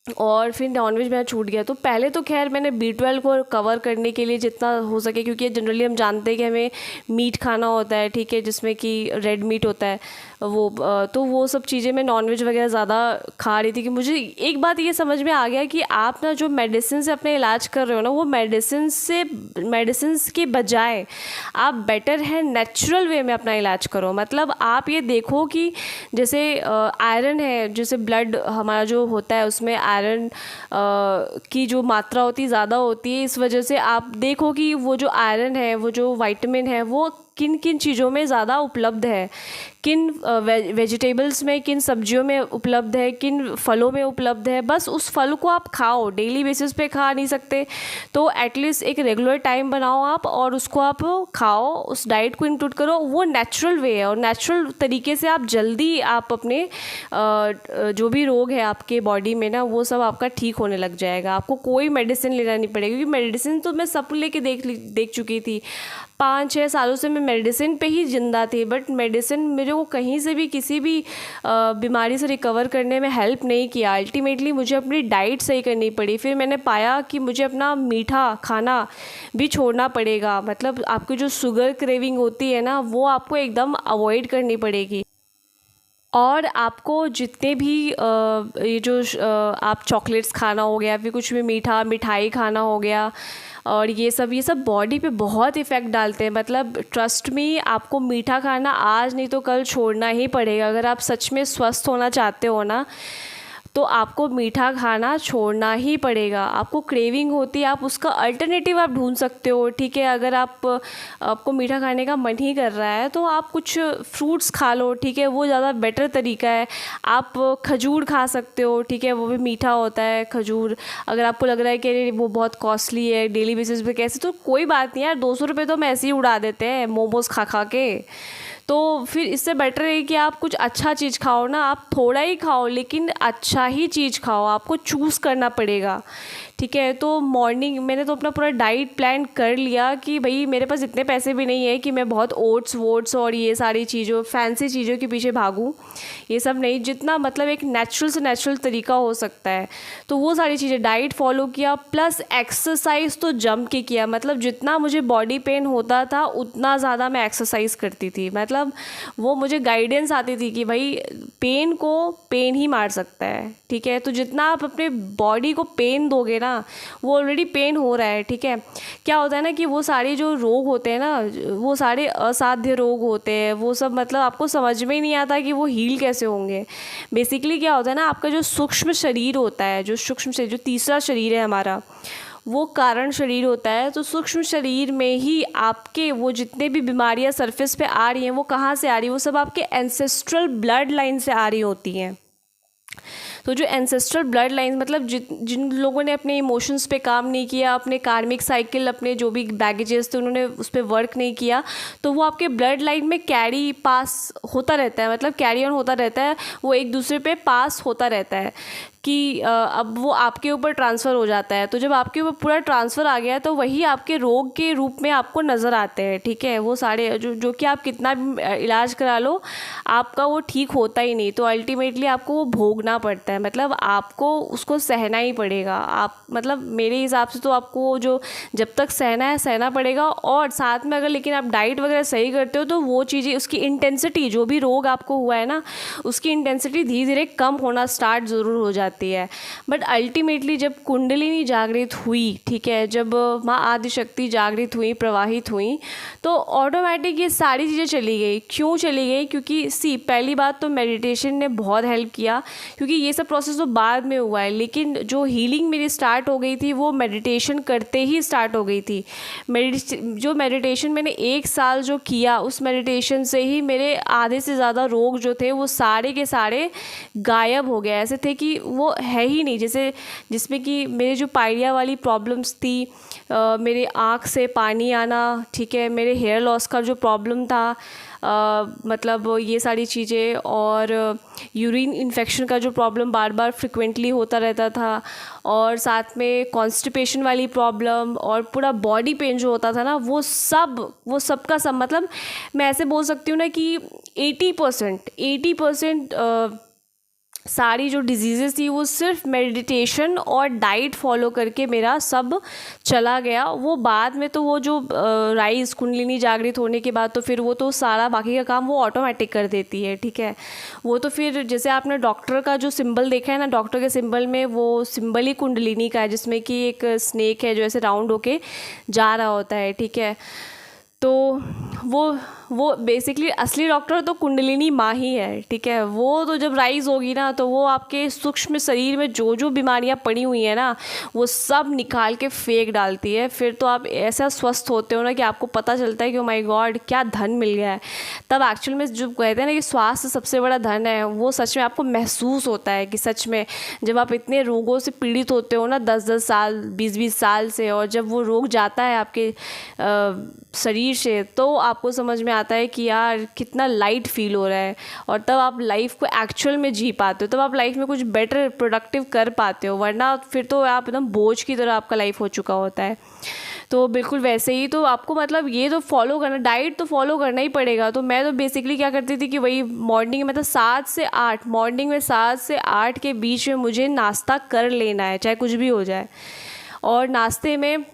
[SPEAKER 1] और फिर नॉनवेज मेरा छूट गया। तो पहले तो खैर मैंने B12 को कवर करने के लिए जितना हो सके, क्योंकि जनरली हम जानते हैं कि हमें मीट खाना होता है, ठीक है, जिसमें कि रेड मीट होता है वो, तो वो सब चीज़ें मैं नॉनवेज वगैरह ज़्यादा खा रही थी। कि मुझे एक बात ये समझ में आ गया कि आप ना जो मेडिसिन से अपने इलाज कर रहे हो ना, वो मेडिसिन के बजाय आप बेटर है नेचुरल वे में अपना इलाज करो। मतलब आप ये देखो कि जैसे आयरन है, जैसे ब्लड हमारा जो होता है उसमें आयरन की जो मात्रा होती है ज़्यादा होती है, इस वजह से आप देखो कि वो जो आयरन है, वो जो विटामिन है, वो किन किन चीज़ों में ज़्यादा उपलब्ध है, किन वेजिटेबल्स में, किन सब्जियों में उपलब्ध है, किन फलों में उपलब्ध है। बस उस फल को आप खाओ, डेली बेसिस पे खा नहीं सकते तो एटलीस्ट एक रेगुलर टाइम बनाओ आप और उसको आप खाओ, उस डाइट को इंक्लूड करो। वो नेचुरल वे है और नेचुरल तरीके से आप जल्दी आप अपने जो भी रोग है आपके बॉडी में ना, वो सब आपका ठीक होने लग जाएगा। आपको कोई मेडिसिन लेना नहीं पड़ेगा, क्योंकि मेडिसिन तो मैं सब लेके देख चुकी थी। 5-6 सालों से मैं मेडिसिन पे ही ज़िंदा थी, बट मेडिसिन मेरे को कहीं से भी किसी भी बीमारी से रिकवर करने में हेल्प नहीं किया। अल्टीमेटली मुझे अपनी डाइट सही करनी पड़ी। फिर मैंने पाया कि मुझे अपना मीठा खाना भी छोड़ना पड़ेगा। मतलब आपकी जो शुगर क्रेविंग होती है ना, वो आपको एकदम अवॉइड करनी पड़ेगी। और आपको जितने भी ये जो आप चॉकलेट्स खाना हो गया, फिर कुछ भी मिठाई खाना हो गया, और ये सब बॉडी पे बहुत इफ़ेक्ट डालते हैं। मतलब ट्रस्ट मी, आपको मीठा खाना आज नहीं तो कल छोड़ना ही पड़ेगा। अगर आप सच में स्वस्थ होना चाहते हो ना, तो आपको मीठा खाना छोड़ना ही पड़ेगा। आपको क्रेविंग होती है, आप उसका अल्टरनेटिव आप ढूंढ सकते हो, ठीक है। अगर आपको मीठा खाने का मन ही कर रहा है तो आप कुछ फ्रूट्स खा लो, ठीक है, वो ज़्यादा बेटर तरीका है। आप खजूर खा सकते हो, ठीक है, वो भी मीठा होता है खजूर। अगर आपको लग रहा है कि वो बहुत कॉस्टली है डेली बेसिस पे कैसे, तो कोई बात नहीं यार, 200 रुपये तो हम ऐसे ही उड़ा देते हैं मोमोज़ खा खा के। तो फिर इससे बेटर है कि आप कुछ अच्छा चीज़ खाओ ना, आप थोड़ा ही खाओ लेकिन अच्छा ही चीज़ खाओ, आपको चूज़ करना पड़ेगा, ठीक है। तो मॉर्निंग मैंने तो अपना पूरा डाइट प्लान कर लिया कि भाई मेरे पास इतने पैसे भी नहीं है कि मैं बहुत ओट्स वोट्स और ये सारी चीज़ों फैंसी चीज़ों के पीछे भागूं, ये सब नहीं। जितना मतलब एक नेचुरल से नेचुरल तरीका हो सकता है तो वो सारी चीज़ें डाइट फॉलो किया, प्लस एक्सरसाइज तो जम के किया। मतलब जितना मुझे बॉडी पेन होता था उतना ज़्यादा मैं एक्सरसाइज करती थी। मतलब वो मुझे गाइडेंस आती थी कि भाई पेन को पेन ही मार सकता है, ठीक है। तो जितना आप अपने बॉडी को पेन दोगे ना, वो ऑलरेडी पेन हो रहा है, ठीक है। क्या होता है ना कि वो सारे जो रोग होते हैं ना, वो सारे असाध्य रोग होते हैं, वो सब मतलब आपको समझ में ही नहीं आता कि वो हील कैसे होंगे। बेसिकली क्या होता है ना, आपका जो सूक्ष्म शरीर होता है, जो तीसरा शरीर है हमारा, वो कारण शरीर होता है। तो सूक्ष्म शरीर में ही आपके वो जितने भी बीमारियां सरफेस पे आ रही हैं, वो कहाँ से आ रही है, वो सब आपके एंसेस्ट्रल ब्लड लाइन से आ रही होती हैं। तो जो एंसेस्ट्रल ब्लड लाइन मतलब जिन लोगों ने अपने इमोशंस पे काम नहीं किया, अपने कार्मिक साइकिल, अपने जो भी बैगेजेस थे उन्होंने उस पर वर्क नहीं किया, तो वो आपके ब्लड लाइन में कैरी पास होता रहता है, मतलब कैरी ऑन होता रहता है, वो एक दूसरे पे पास होता रहता है कि अब वो आपके ऊपर ट्रांसफ़र हो जाता है। तो जब आपके ऊपर पूरा ट्रांसफ़र आ गया तो वही आपके रोग के रूप में आपको नज़र आते हैं, ठीक है। वो सारे जो कि आप कितना भी इलाज करा लो, आपका वो ठीक होता ही नहीं। तो अल्टीमेटली आपको वो भोगना पड़ता है, मतलब आपको उसको सहना ही पड़ेगा। आप मतलब मेरे हिसाब से तो आपको जो जब तक सहना है सहना पड़ेगा। और साथ में अगर लेकिन आप डाइट वगैरह सही करते हो तो वो चीज़ें, उसकी इंटेंसिटी, जो भी रोग आपको हुआ है ना, उसकी इंटेंसिटी धीरे धीरे कम होना स्टार्ट ज़रूर हो जाती है। बट अल्टीमेटली जब कुंडलिनी जागृत हुई, ठीक है, जब माँ आदिशक्ति जागृत हुई, प्रवाहित हुई, तो ऑटोमेटिक ये सारी चीज़ें चली गई। क्यों चली गई? क्योंकि पहली बात तो मेडिटेशन ने बहुत हेल्प किया, क्योंकि ये सब प्रोसेस तो बाद में हुआ है, लेकिन जो हीलिंग मेरी स्टार्ट हो गई थी वो मेडिटेशन करते ही स्टार्ट हो गई थी। जो मेडिटेशन मैंने 1 साल जो किया, उस मेडिटेशन से ही मेरे आधे से ज़्यादा रोग जो थे वो सारे के सारे गायब हो गए। ऐसे थे कि वो है ही नहीं, जैसे जिसमें कि मेरे जो पायरिया वाली प्रॉब्लम्स थी, मेरे आँख से पानी आना, ठीक है, मेरे हेयर लॉस का जो प्रॉब्लम था, मतलब ये सारी चीज़ें, और यूरिन इन्फेक्शन का जो प्रॉब्लम बार बार फ्रिक्वेंटली होता रहता था, और साथ में कॉन्स्टिपेशन वाली प्रॉब्लम, और पूरा बॉडी पेन जो होता था ना, वो सब का सब, मतलब मैं ऐसे बोल सकती हूँ ना कि 80% सारी जो डिजीज़ेस थी वो सिर्फ मेडिटेशन और डाइट फॉलो करके मेरा सब चला गया। वो बाद में तो वो जो राइज कुंडलिनी जागृत होने के बाद तो फिर वो तो सारा बाकी का काम वो ऑटोमेटिक कर देती है, ठीक है। वो तो फिर जैसे आपने डॉक्टर का जो सिंबल देखा है ना, डॉक्टर के सिंबल में वो सिंबल ही कुंडलिनी का है, जिसमें कि एक स्नेक है जो ऐसे राउंड होके जा रहा होता है, ठीक है। तो वो बेसिकली असली डॉक्टर तो कुंडलिनी माँ ही है, ठीक है। वो तो जब राइज होगी ना, तो वो आपके सूक्ष्म शरीर में जो जो बीमारियाँ पड़ी हुई हैं ना, वो सब निकाल के फेंक डालती है। फिर तो आप ऐसा स्वस्थ होते हो ना कि आपको पता चलता है कि ओ माय गॉड क्या धन मिल गया है। तब एक्चुअल में जो कहते हैं ना कि स्वास्थ्य सबसे बड़ा धन है, वो सच में आपको महसूस होता है कि सच में जब आप इतने रोगों से पीड़ित होते हो ना 10-10 साल 20-20 साल से, और जब वो रोग जाता है आपके शरीर से, तो आपको समझ में आता है कि यार कितना लाइट फील हो रहा है। और तब आप लाइफ को एक्चुअल में जी पाते हो, तब आप लाइफ में कुछ बेटर प्रोडक्टिव कर पाते हो, वरना फिर तो आप एकदम बोझ की तरह आपका लाइफ हो चुका होता है। तो बिल्कुल वैसे ही तो आपको मतलब ये तो फॉलो करना, डाइट तो फॉलो करना ही पड़ेगा। तो मैं तो बेसिकली क्या करती थी कि वही मॉर्निंग में, मतलब 7 से 8, मॉर्निंग में 7 से 8 के बीच में मुझे नाश्ता कर लेना है, चाहे कुछ भी हो जाए। और नाश्ते में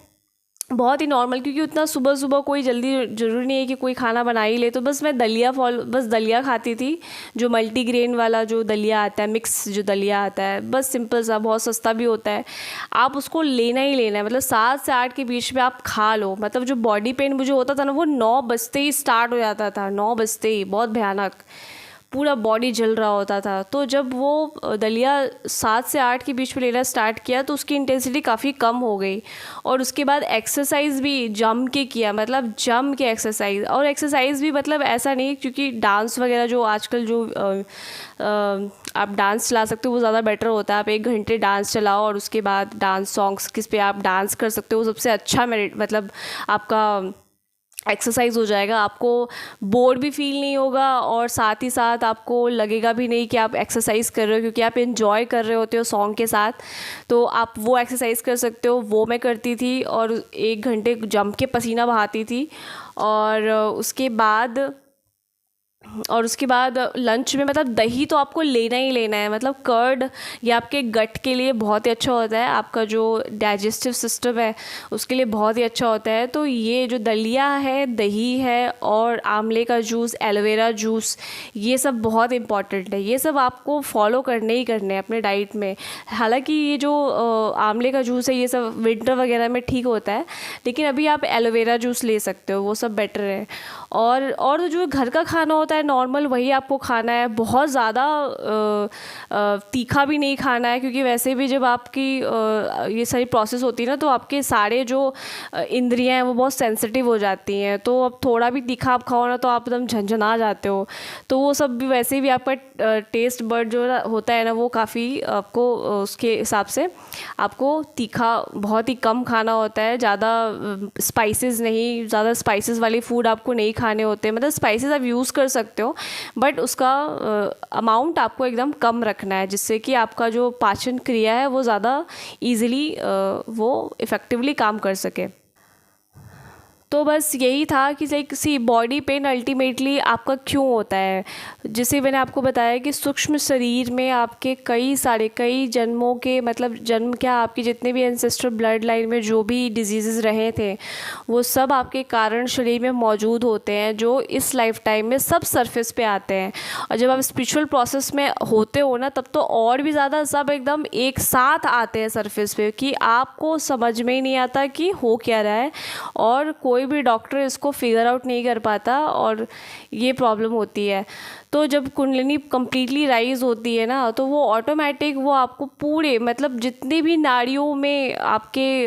[SPEAKER 1] बहुत ही नॉर्मल, क्योंकि उतना सुबह सुबह कोई जल्दी ज़रूरी नहीं है कि कोई खाना बना ही ले, तो बस मैं बस दलिया खाती थी, जो मल्टीग्रेन वाला जो दलिया आता है, मिक्स जो दलिया आता है, बस सिंपल सा, बहुत सस्ता भी होता है। आप उसको लेना ही लेना है, मतलब 7 से 8 के बीच में आप खा लो। मतलब जो बॉडी पेन मुझे होता था ना, वो 9 बजते ही स्टार्ट हो जाता था, 9 बजते ही, बहुत भयानक। पूरा बॉडी जल रहा होता था। तो जब वो दलिया 7 से 8 के बीच में लेना स्टार्ट किया तो उसकी इंटेंसिटी काफ़ी कम हो गई। और उसके बाद एक्सरसाइज भी जम के किया, मतलब जम के एक्सरसाइज। और एक्सरसाइज भी मतलब ऐसा नहीं, क्योंकि डांस वगैरह जो आजकल जो आप डांस चला सकते हो वो ज़्यादा बेटर होता है। आप 1 घंटे डांस चलाओ और उसके बाद डांस सॉन्ग्स किस पे आप डांस कर सकते हो, वो सबसे अच्छा मतलब आपका एक्सरसाइज हो जाएगा। आपको बोर भी फील नहीं होगा और साथ ही साथ आपको लगेगा भी नहीं कि आप एक्सरसाइज कर रहे हो, क्योंकि आप एंजॉय कर रहे होते हो सॉन्ग के साथ। तो आप वो एक्सरसाइज कर सकते हो। वो मैं करती थी और 1 घंटे जम के पसीना बहाती थी। और उसके बाद लंच में मतलब दही तो आपको लेना ही लेना है। मतलब कर्ड ये आपके गट के लिए बहुत ही अच्छा होता है, आपका जो डाइजेस्टिव सिस्टम है उसके लिए बहुत ही अच्छा होता है। तो ये जो दलिया है, दही है और आंवले का जूस, एलोवेरा जूस, ये सब बहुत इम्पॉर्टेंट है। ये सब आपको फॉलो करने ही करने हैं अपने डाइट में। हालांकि ये जो आंवले का जूस है ये सब विंटर वगैरह में ठीक होता है, लेकिन अभी आप एलोवेरा जूस ले सकते हो, वो सब बेटर है। और जो घर का खाना होता है नॉर्मल, वही आपको खाना है। बहुत ज़्यादा तीखा भी नहीं खाना है, क्योंकि वैसे भी जब आपकी ये सारी प्रोसेस होती है ना, तो आपके सारे जो इंद्रियां हैं वो बहुत सेंसिटिव हो जाती हैं। तो अब थोड़ा भी तीखा आप खाओ ना तो आप एकदम झंझना जाते हो। तो वो सब भी वैसे भी आपका टेस्ट बर्ड जो होता है ना, वो काफ़ी आपको उसके हिसाब से आपको तीखा बहुत ही कम खाना होता है। ज़्यादा स्पाइसेस नहीं, ज़्यादा स्पाइसेस वाली फूड आपको नहीं खाने होते। मतलब स्पाइसेस आप यूज़ कर सकते हो, बट उसका अमाउंट आपको एकदम कम रखना है, जिससे कि आपका जो पाचन क्रिया है वो ज़्यादा ईज़िली वो इफ़ेक्टिवली काम कर सके। तो बस यही था कि लाइक बॉडी पेन अल्टीमेटली आपका क्यों होता है। जैसे मैंने आपको बताया कि सूक्ष्म शरीर में आपके कई जन्मों के, मतलब जन्म क्या, आपके जितने भी एंसेस्ट्रल ब्लड लाइन में जो भी डिजीज़ रहे थे वो सब आपके कारण शरीर में मौजूद होते हैं, जो इस लाइफ टाइम में सब सरफेस पे आते हैं। और जब आप स्पिरिचुअल प्रोसेस में होते हो ना, तब तो और भी ज़्यादा सब एकदम एक साथ आते हैं सरफेस पे, कि आपको समझ में ही नहीं आता कि हो क्या रहा है, और कोई भी डॉक्टर इसको फिगर आउट नहीं कर पाता, और ये प्रॉब्लम होती है। तो जब कुंडलिनी कम्प्लीटली राइज होती है ना, तो वो ऑटोमेटिक वो आपको पूरे, मतलब जितने भी नाड़ियों में आपके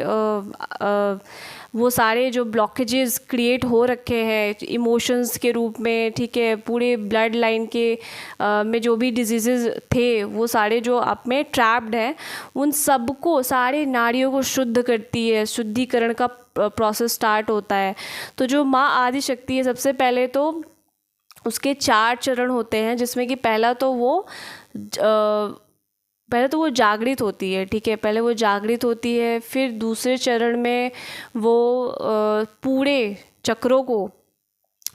[SPEAKER 1] वो सारे जो ब्लॉकेजेस क्रिएट हो रखे हैं इमोशंस के रूप में, ठीक है, पूरे ब्लड लाइन के में जो भी डिजीज़ेज़ थे वो सारे जो आप में ट्रैप्ड हैं, उन सबको, सारे नाड़ियों को शुद्ध करती है। शुद्धिकरण का प्रोसेस स्टार्ट होता है। तो जो माँ आदि शक्ति है, सबसे पहले तो उसके 4 चरण होते हैं, जिसमें कि पहले तो वो जागृत होती है, ठीक है, पहले वो जागृत होती है। फिर दूसरे चरण में वो पूरे चक्रों को,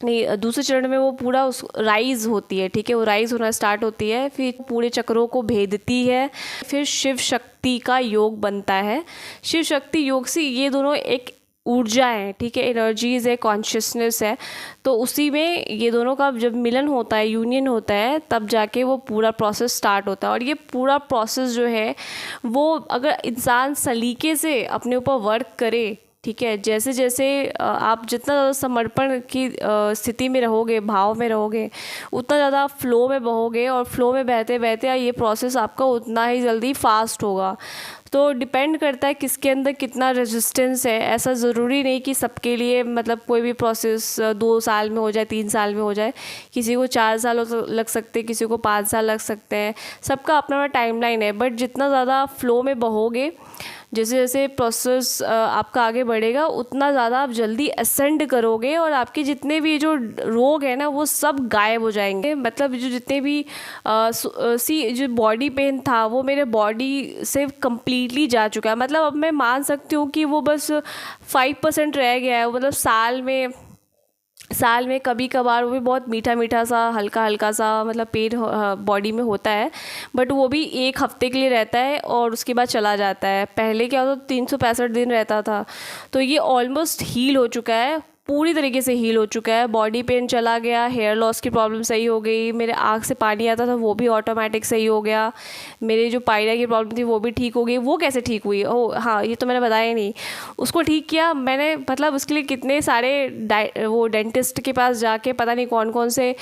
[SPEAKER 1] नहीं, दूसरे चरण में वो पूरा उस राइज होती है, ठीक है, वो राइज होना स्टार्ट होती है। फिर पूरे चक्रों को भेदती है। फिर शिव शक्ति का योग बनता है। शिव शक्ति योग से ये दोनों एक ऊर्जा है, ठीक है, एनर्जीज है, कॉन्शियसनेस है। तो उसी में ये दोनों का जब मिलन होता है, यूनियन होता है, तब जाके वो पूरा प्रोसेस स्टार्ट होता है। और ये पूरा प्रोसेस जो है वो अगर इंसान सलीके से अपने ऊपर वर्क करे, ठीक है, जैसे जैसे आप जितना ज़्यादा समर्पण की स्थिति में रहोगे, भाव में रहोगे, उतना ज़्यादा फ्लो में बहोगे, और फ्लो में बहते बहते ये प्रोसेस आपका उतना ही जल्दी फास्ट होगा। तो डिपेंड करता है किसके अंदर कितना रेजिस्टेंस है। ऐसा ज़रूरी नहीं कि सबके लिए, मतलब कोई भी प्रोसेस 2 साल में हो जाए, 3 साल में हो जाए। किसी को 4 साल लग सकते हैं, किसी को 5 साल लग सकते हैं। सबका अपना अपना टाइमलाइन है। बट जितना ज़्यादा फ्लो में बहोगे, जैसे जैसे प्रोसेस आपका आगे बढ़ेगा, उतना ज़्यादा आप जल्दी असेंड करोगे, और आपके जितने भी जो रोग हैं ना वो सब गायब हो जाएंगे। मतलब जो जितने भी जो बॉडी पेन था वो मेरे बॉडी से कम्प्लीटली जा चुका है। मतलब अब मैं मान सकती हूँ कि वो बस 5% रह गया है। मतलब साल में कभी कभार वो भी बहुत मीठा मीठा सा, हल्का हल्का सा, मतलब पेन बॉडी में होता है, बट वो भी 1 हफ्ते के लिए रहता है और उसके बाद चला जाता है। पहले क्या होता, 365 दिन रहता था। तो ये ऑलमोस्ट हील हो चुका है पूरी तरीके से हील हो चुका है। बॉडी पेन चला गया, हेयर लॉस की प्रॉब्लम सही हो गई, मेरे आँख से पानी आता था वो भी ऑटोमेटिक सही हो गया, मेरे जो पायरिया की प्रॉब्लम थी वो भी ठीक हो गई। वो कैसे ठीक हुई? ओह हाँ, ये तो मैंने बताया ही नहीं। उसको ठीक किया मैंने, मतलब उसके लिए कितने सारे वो डेंटिस्ट के पास जाके पता नहीं कौन कौन से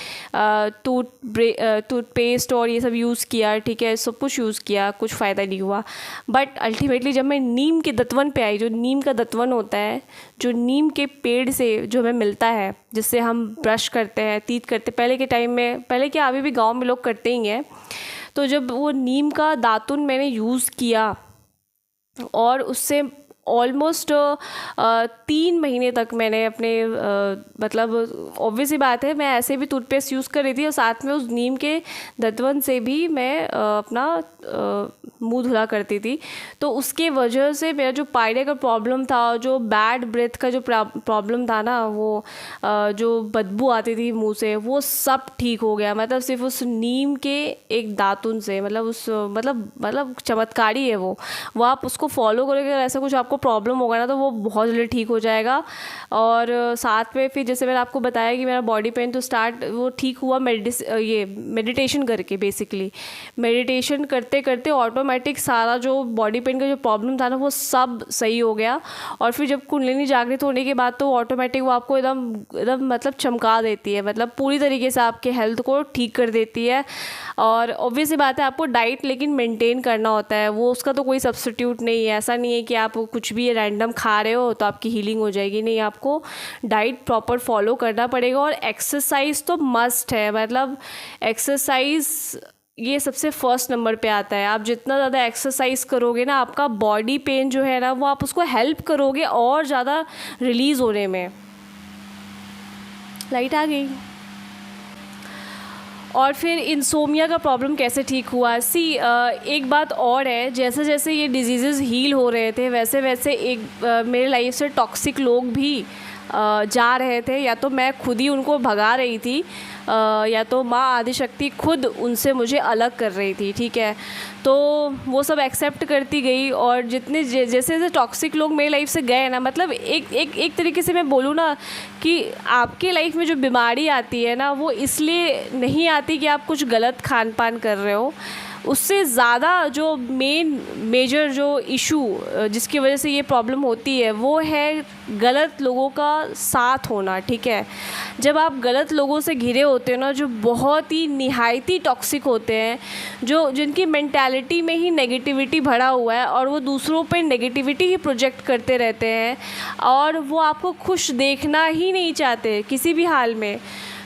[SPEAKER 1] टूथपेस्ट और ये सब यूज़ किया, ठीक है, सब कुछ यूज़ किया, कुछ फ़ायदा नहीं हुआ। बट अल्टीमेटली जब मैं नीम के दतवन पे आई, जो नीम का दतवन होता है, जो नीम के पेड़ से जो हमें मिलता है, जिससे हम ब्रश करते हैं, तीत करते, पहले के टाइम में, पहले क्या अभी भी गांव में लोग करते ही हैं। तो जब वो नीम का दातुन मैंने यूज़ किया और उससे ऑलमोस्ट 3 महीने तक मैंने अपने मतलब ऑब्वियस ही बात है, मैं ऐसे भी टूथपेस्ट यूज़ कर रही थी और साथ में उस नीम के दतवन से भी मैं अपना मुंह धुला करती थी। तो उसके वजह से मेरा जो पायरिया का प्रॉब्लम था, जो बैड ब्रेथ का जो प्रॉब्लम था ना, वो जो बदबू आती थी मुंह से, वो सब ठीक हो गया। मतलब सिर्फ उस नीम के एक दातुन से, मतलब उस मतलब चमत्कारी है वो आप उसको फॉलो करोगे। अगर ऐसा कुछ आपको प्रॉब्लम होगा ना तो वो बहुत जल्दी ठीक हो जाएगा। और साथ में फिर जैसे मैंने आपको बताया कि मेरा बॉडी पेन तो वो ठीक हुआ ये मेडिटेशन करके। बेसिकली मेडिटेशन करते करते ऑटोमेटिक सारा जो बॉडी पेन का जो प्रॉब्लम था ना वो सब सही हो गया। और फिर जब कुंडलिनी जागृत होने के बाद तो ऑटोमेटिक वो आपको एकदम मतलब चमका देती है, मतलब पूरी तरीके से आपके हेल्थ को ठीक कर देती है। और ऑब्वियस बात है, आपको डाइट लेकिन मेंटेन करना होता है, वो उसका तो कोई सब्स्टिट्यूट नहीं है। ऐसा नहीं है कि आप कुछ भी रैंडम खा रहे हो तो आपकी हीलिंग हो जाएगी, नहीं, आपको डाइट प्रॉपर फॉलो करना पड़ेगा। और एक्सरसाइज तो मस्ट है, मतलब एक्सरसाइज ये सबसे फर्स्ट नंबर पे आता है। आप जितना ज़्यादा एक्सरसाइज करोगे ना, आपका बॉडी पेन जो है ना वो आप उसको हेल्प करोगे और ज़्यादा रिलीज़ होने में। लाइट आ गई। और फिर इंसोमिया का प्रॉब्लम कैसे ठीक हुआ? एक बात और है, जैसे जैसे ये डिजीज़ेज़ हील हो रहे थे वैसे वैसे मेरे लाइफ से टॉक्सिक लोग भी जा रहे थे। या तो मैं खुद ही उनको भगा रही थी, या तो माँ आदिशक्ति खुद उनसे मुझे अलग कर रही थी, ठीक है। तो वो सब एक्सेप्ट करती गई। और जितने जैसे जैसे टॉक्सिक लोग मेरी लाइफ से गए ना, मतलब एक तरीके से मैं बोलूँ ना कि आपके लाइफ में जो बीमारी आती है ना वो इसलिए नहीं आती कि आप कुछ गलत खान पान कर रहे हो। उससे ज़्यादा जो मेजर जो इशू जिसकी वजह से ये प्रॉब्लम होती है वो है गलत लोगों का साथ होना, ठीक है। जब आप गलत लोगों से घिरे होते हो ना, जो बहुत ही निहायती टॉक्सिक होते हैं, जिनकी मेंटालिटी में ही नेगेटिविटी भरा हुआ है और वो दूसरों पे नेगेटिविटी ही प्रोजेक्ट करते रहते हैं और वो आपको खुश देखना ही नहीं चाहते किसी भी हाल में।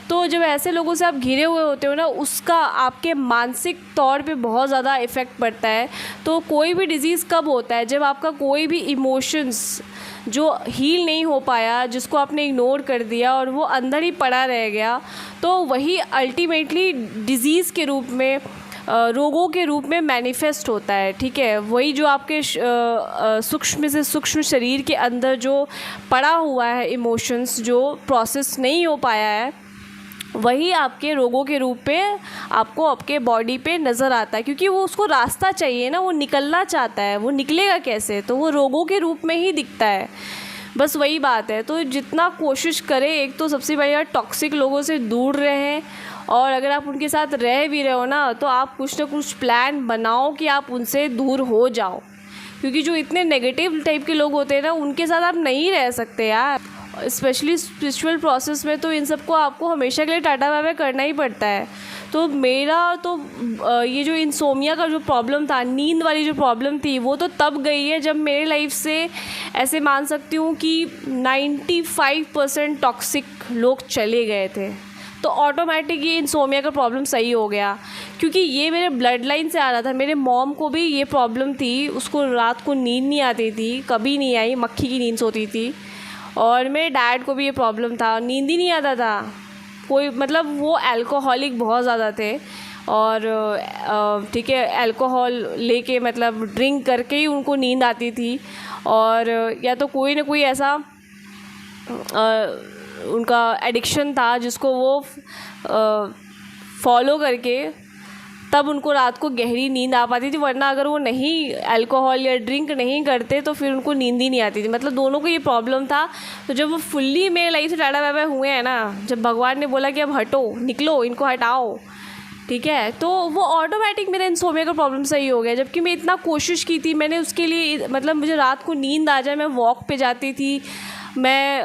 [SPEAKER 1] तो जब ऐसे लोगों से आप घिरे हुए होते हो ना, उसका आपके मानसिक तौर पे बहुत ज़्यादा इफ़ेक्ट पड़ता है। तो कोई भी डिज़ीज़ कब होता है? जब आपका कोई भी इमोशंस जो हील नहीं हो पाया, जिसको आपने इग्नोर कर दिया और वो अंदर ही पड़ा रह गया, तो वही अल्टीमेटली डिज़ीज़ के रूप में, रोगों के रूप में मैनिफेस्ट होता है, ठीक है। वही जो आपके सूक्ष्म से सूक्ष्म शरीर के अंदर जो पड़ा हुआ है इमोशंस, जो प्रोसेस नहीं हो पाया है, वही आपके रोगों के रूप में आपको आपके बॉडी पे नज़र आता है। क्योंकि वो उसको रास्ता चाहिए ना, वो निकलना चाहता है, वो निकलेगा कैसे? तो वो रोगों के रूप में ही दिखता है, बस वही बात है। तो जितना कोशिश करें, एक तो सबसे बड़ी बात टॉक्सिक लोगों से दूर रहें, और अगर आप उनके साथ रह भी रहे हो ना तो आप कुछ ना कुछ प्लान बनाओ कि आप उनसे दूर हो जाओ। क्योंकि जो इतने नेगेटिव टाइप के लोग होते हैं ना, उनके साथ आप नहीं रह सकते यार। स्पेशली स्पिरिचुअल प्रोसेस में तो इन सबको आपको हमेशा के लिए टाटा बाय बाय करना ही पड़ता है। तो मेरा तो ये जो इंसोमिया का जो प्रॉब्लम था, नींद वाली जो प्रॉब्लम थी, वो तो तब गई है जब मेरे लाइफ से ऐसे मान सकती हूँ कि 95% टॉक्सिक लोग चले गए थे। तो ऑटोमेटिक ये इंसोमिया का प्रॉब्लम सही हो गया। क्योंकि ये मेरे ब्लड लाइन से आ रहा था। मेरे मॉम को भी ये प्रॉब्लम थी, उसको रात को नींद नहीं आती थी, कभी नहीं आई, मक्खी की नींद सोती थी। और मेरे डैड को भी ये प्रॉब्लम था, नींद ही नहीं आता था कोई, मतलब वो अल्कोहलिक बहुत ज़्यादा थे। और ठीक है, अल्कोहल लेके मतलब ड्रिंक करके ही उनको नींद आती थी। और या तो कोई ना कोई ऐसा उनका एडिक्शन था जिसको वो फॉलो करके तब उनको रात को गहरी नींद आ पाती थी, वरना अगर वो नहीं अल्कोहल या ड्रिंक नहीं करते तो फिर उनको नींद ही नहीं आती थी। मतलब दोनों को ये प्रॉब्लम था। तो जब वो फुल्ली मेरे लाइफ से टाटा बाय बाय हुए हैं ना, जब भगवान ने बोला कि अब हटो, निकलो, इनको हटाओ, ठीक है, तो वो ऑटोमेटिक मेरा इंसोमिया का प्रॉब्लम सही हो गया। जबकि मैं इतना कोशिश की थी मैंने उसके लिए, मतलब मुझे रात को नींद आ जाए, मैं वॉक पे जाती थी, मैं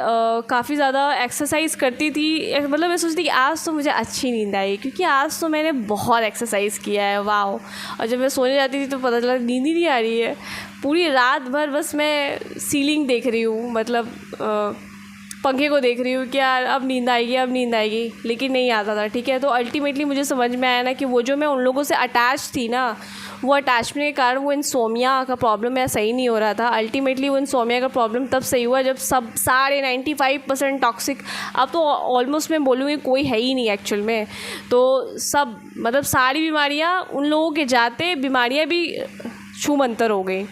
[SPEAKER 1] काफ़ी ज़्यादा एक्सरसाइज करती थी। मतलब मैं सोचती कि आज तो मुझे अच्छी नींद आई क्योंकि आज तो मैंने बहुत एक्सरसाइज किया है, वाह। और जब मैं सोने जाती थी तो पता चला नींद ही नहीं आ रही है, पूरी रात भर बस मैं सीलिंग देख रही हूँ, मतलब पंखे को देख रही हूँ कि यार अब नींद आएगी, अब नींद आएगी, लेकिन नहीं आता था, ठीक है। तो अल्टीमेटली मुझे समझ में आया ना कि वो जो मैं उन लोगों से अटैच थी ना, वो अटैचमेंट के कारण वो इंसोमिया का प्रॉब्लम मेरा सही नहीं हो रहा था। अल्टीमेटली वो इंसोमिया का प्रॉब्लम तब सही हुआ जब सब सारे 95% टॉक्सिक, अब तो ऑलमोस्ट मैं बोलूँगी कोई है ही नहीं एक्चुअल में, तो सब मतलब सारी बीमारियाँ उन लोगों के जाते बीमारियाँ भी छूमंतर हो गई।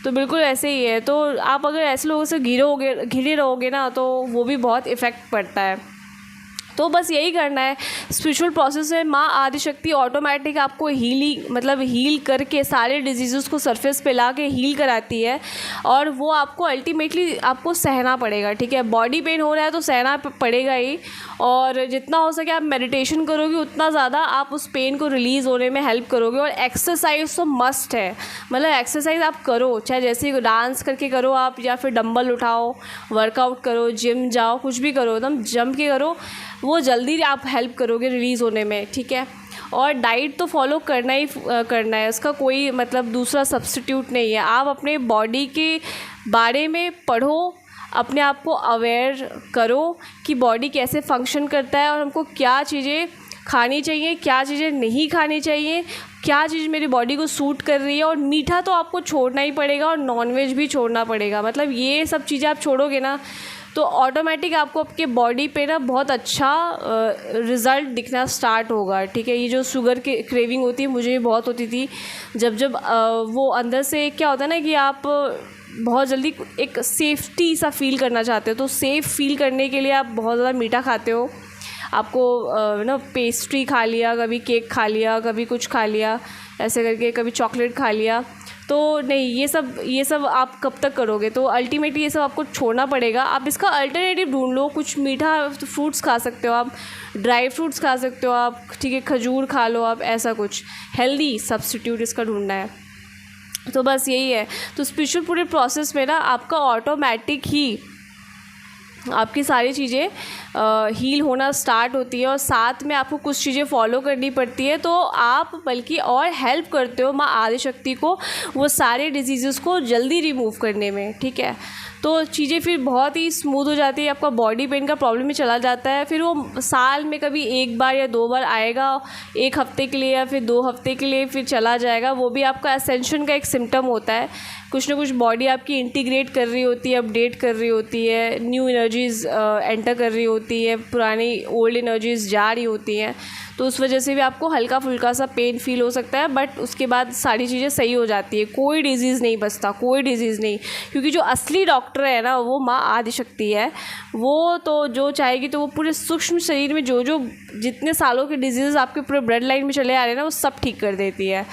[SPEAKER 1] तो बिल्कुल ऐसे ही है। तो आप अगर ऐसे लोगों से घिरे रहोगे ना तो वो भी बहुत इफ़ेक्ट पड़ता है। तो बस यही करना है। स्पिरिचुअल प्रोसेस में माँ आदिशक्ति ऑटोमेटिक आपको हील करके सारे डिजीज़ को सरफेस पे ला के हील कराती है, और वो आपको अल्टीमेटली आपको सहना पड़ेगा, ठीक है। बॉडी पेन हो रहा है तो सहना पड़ेगा ही, और जितना हो सके आप मेडिटेशन करोगे उतना ज़्यादा आप उस पेन को रिलीज़ होने में हेल्प करोगे। और एक्सरसाइज तो मस्ट है, मतलब एक्सरसाइज आप करो, चाहे जैसे डांस करके करो आप, या फिर डंबल उठाओ, वर्कआउट करो, जिम जाओ, कुछ भी करो, एकदम जम के करो, वो जल्दी आप हेल्प करोगे रिलीज़ होने में, ठीक है। और डाइट तो फॉलो करना ही करना है, उसका कोई मतलब दूसरा सब्स्टिट्यूट नहीं है। आप अपने बॉडी के बारे में पढ़ो, अपने आप को अवेयर करो कि बॉडी कैसे फंक्शन करता है और हमको क्या चीज़ें खानी चाहिए, क्या चीज़ें नहीं खानी चाहिए, क्या चीज़ मेरी बॉडी को सूट कर रही है। और मीठा तो आपको छोड़ना ही पड़ेगा और नॉनवेज भी छोड़ना पड़ेगा। मतलब ये सब चीज़ें आप छोड़ोगे ना तो ऑटोमेटिक आपको आपके बॉडी पे ना बहुत अच्छा रिज़ल्ट दिखना स्टार्ट होगा, ठीक है। ये जो शुगर की क्रेविंग होती है, मुझे भी बहुत होती थी। जब वो अंदर से क्या होता है ना कि आप बहुत जल्दी एक सेफ्टी सा फील करना चाहते हो, तो सेफ़ फील करने के लिए आप बहुत ज़्यादा मीठा खाते हो। आपको ना पेस्ट्री खा लिया, कभी केक खा लिया, कभी कुछ खा लिया, ऐसे करके कभी चॉकलेट खा लिया। तो नहीं, ये सब आप कब तक करोगे। तो अल्टीमेटली ये सब आपको छोड़ना पड़ेगा। आप इसका अल्टरनेटिव ढूंढ लो, कुछ मीठा फ्रूट्स खा सकते हो आप, ड्राई फ्रूट्स खा सकते हो आप, ठीक है, खजूर खा लो आप, ऐसा कुछ हेल्दी सब्स्टिट्यूट इसका ढूंढना है। तो बस यही है। तो स्पिरिचुअल पूरे प्रोसेस में ना आपका ऑटोमेटिक ही आपकी सारी चीज़ें हील होना स्टार्ट होती है, और साथ में आपको कुछ चीज़ें फॉलो करनी पड़ती है। तो आप बल्कि और हेल्प करते हो माँ आदिशक्ति को वो सारे डिजीज़ को जल्दी रिमूव करने में, ठीक है। तो चीज़ें फिर बहुत ही स्मूथ हो जाती है। आपका बॉडी पेन का प्रॉब्लम ही चला जाता है। फिर वो साल में कभी 1 बार या 2 बार आएगा, 1 हफ़्ते के लिए या फिर 2 हफ़्ते के लिए, फिर चला जाएगा। वो भी आपका असेंशन का एक सिम्टम होता है। कुछ ना कुछ बॉडी आपकी इंटीग्रेट कर रही होती है, अपडेट कर रही होती है, न्यू एनर्जीज़ एंटर कर रही होती है, पुरानी ओल्ड एनर्जीज़ जा रही होती हैं। तो उस वजह से भी आपको हल्का फुल्का सा पेन फील हो सकता है, बट उसके बाद सारी चीज़ें सही हो जाती है। कोई डिजीज़ नहीं बचता, कोई डिजीज़ नहीं, क्योंकि जो असली डॉक्टर है ना वो माँ आदिशक्ति है। वो तो जो चाहेगी तो वो पूरे सूक्ष्म शरीर में जो जितने सालों के डिजीज़ आपके पूरे ब्लड लाइन में चले आ रहे हैं ना, वो सब ठीक कर देती है।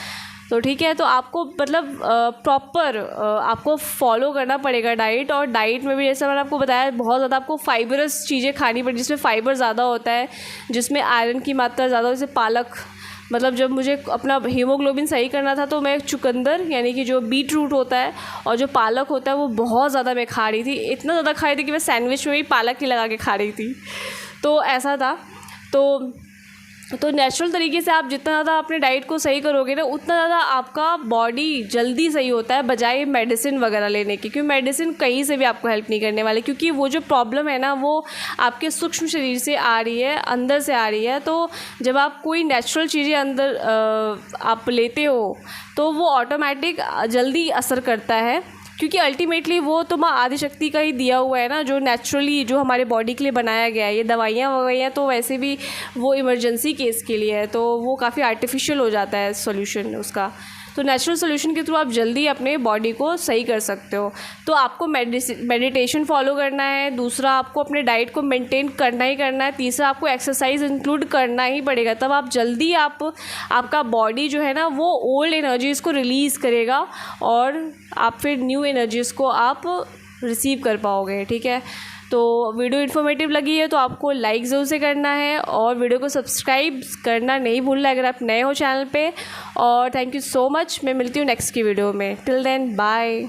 [SPEAKER 1] तो ठीक है, तो आपको मतलब प्रॉपर आपको फॉलो करना पड़ेगा डाइट। और डाइट में भी जैसे मैंने आपको बताया, बहुत ज़्यादा आपको फाइबरस चीज़ें खानी पड़ती, जिसमें फ़ाइबर ज़्यादा होता है, जिसमें आयरन की मात्रा ज़्यादा, जैसे पालक। मतलब जब मुझे अपना हीमोग्लोबिन सही करना था तो मैं चुकंदर यानी कि जो बीट रूट होता है और जो पालक होता है वो बहुत ज़्यादा मैं खा रही थी। इतना ज़्यादा खा रही थी कि मैं सैंडविच में भी पालक ही लगा के खा रही थी। तो ऐसा था। तो नेचुरल तरीके से आप जितना ज़्यादा अपने डाइट को सही करोगे ना, उतना ज़्यादा आपका बॉडी जल्दी सही होता है, बजाय मेडिसिन वगैरह लेने की। क्योंकि मेडिसिन कहीं से भी आपको हेल्प नहीं करने वाले, क्योंकि वो जो प्रॉब्लम है ना वो आपके सूक्ष्म शरीर से आ रही है, अंदर से आ रही है। तो जब आप कोई नेचुरल चीज़ें अंदर आप लेते हो तो वो ऑटोमेटिक जल्दी असर करता है, क्योंकि अल्टीमेटली वो तो माँ आदिशक्ति का ही दिया हुआ है ना, जो नेचुरली जो हमारे बॉडी के लिए बनाया गया है। ये दवाइयाँ वगैरह तो वैसे भी वो इमरजेंसी केस के लिए है, तो वो काफ़ी आर्टिफिशियल हो जाता है सॉल्यूशन उसका। तो नेचुरल सोल्यूशन के थ्रू आप जल्दी अपने बॉडी को सही कर सकते हो। तो आपको मेडिटेशन फॉलो करना है, दूसरा आपको अपने डाइट को मेंटेन करना ही करना है, तीसरा आपको एक्सरसाइज इंक्लूड करना ही पड़ेगा। तब आप जल्दी आपका बॉडी जो है ना वो ओल्ड एनर्जीज़ को रिलीज़ करेगा और आप फिर न्यू एनर्जीज़ को आप रिसीव कर पाओगे। ठीक है, तो वीडियो इन्फॉर्मेटिव लगी है तो आपको लाइक ज़रूर से करना है और वीडियो को सब्सक्राइब करना नहीं भूलना अगर आप नए हो चैनल पे। और थैंक यू सो मच। मैं मिलती हूँ नेक्स्ट की वीडियो में। Till then bye.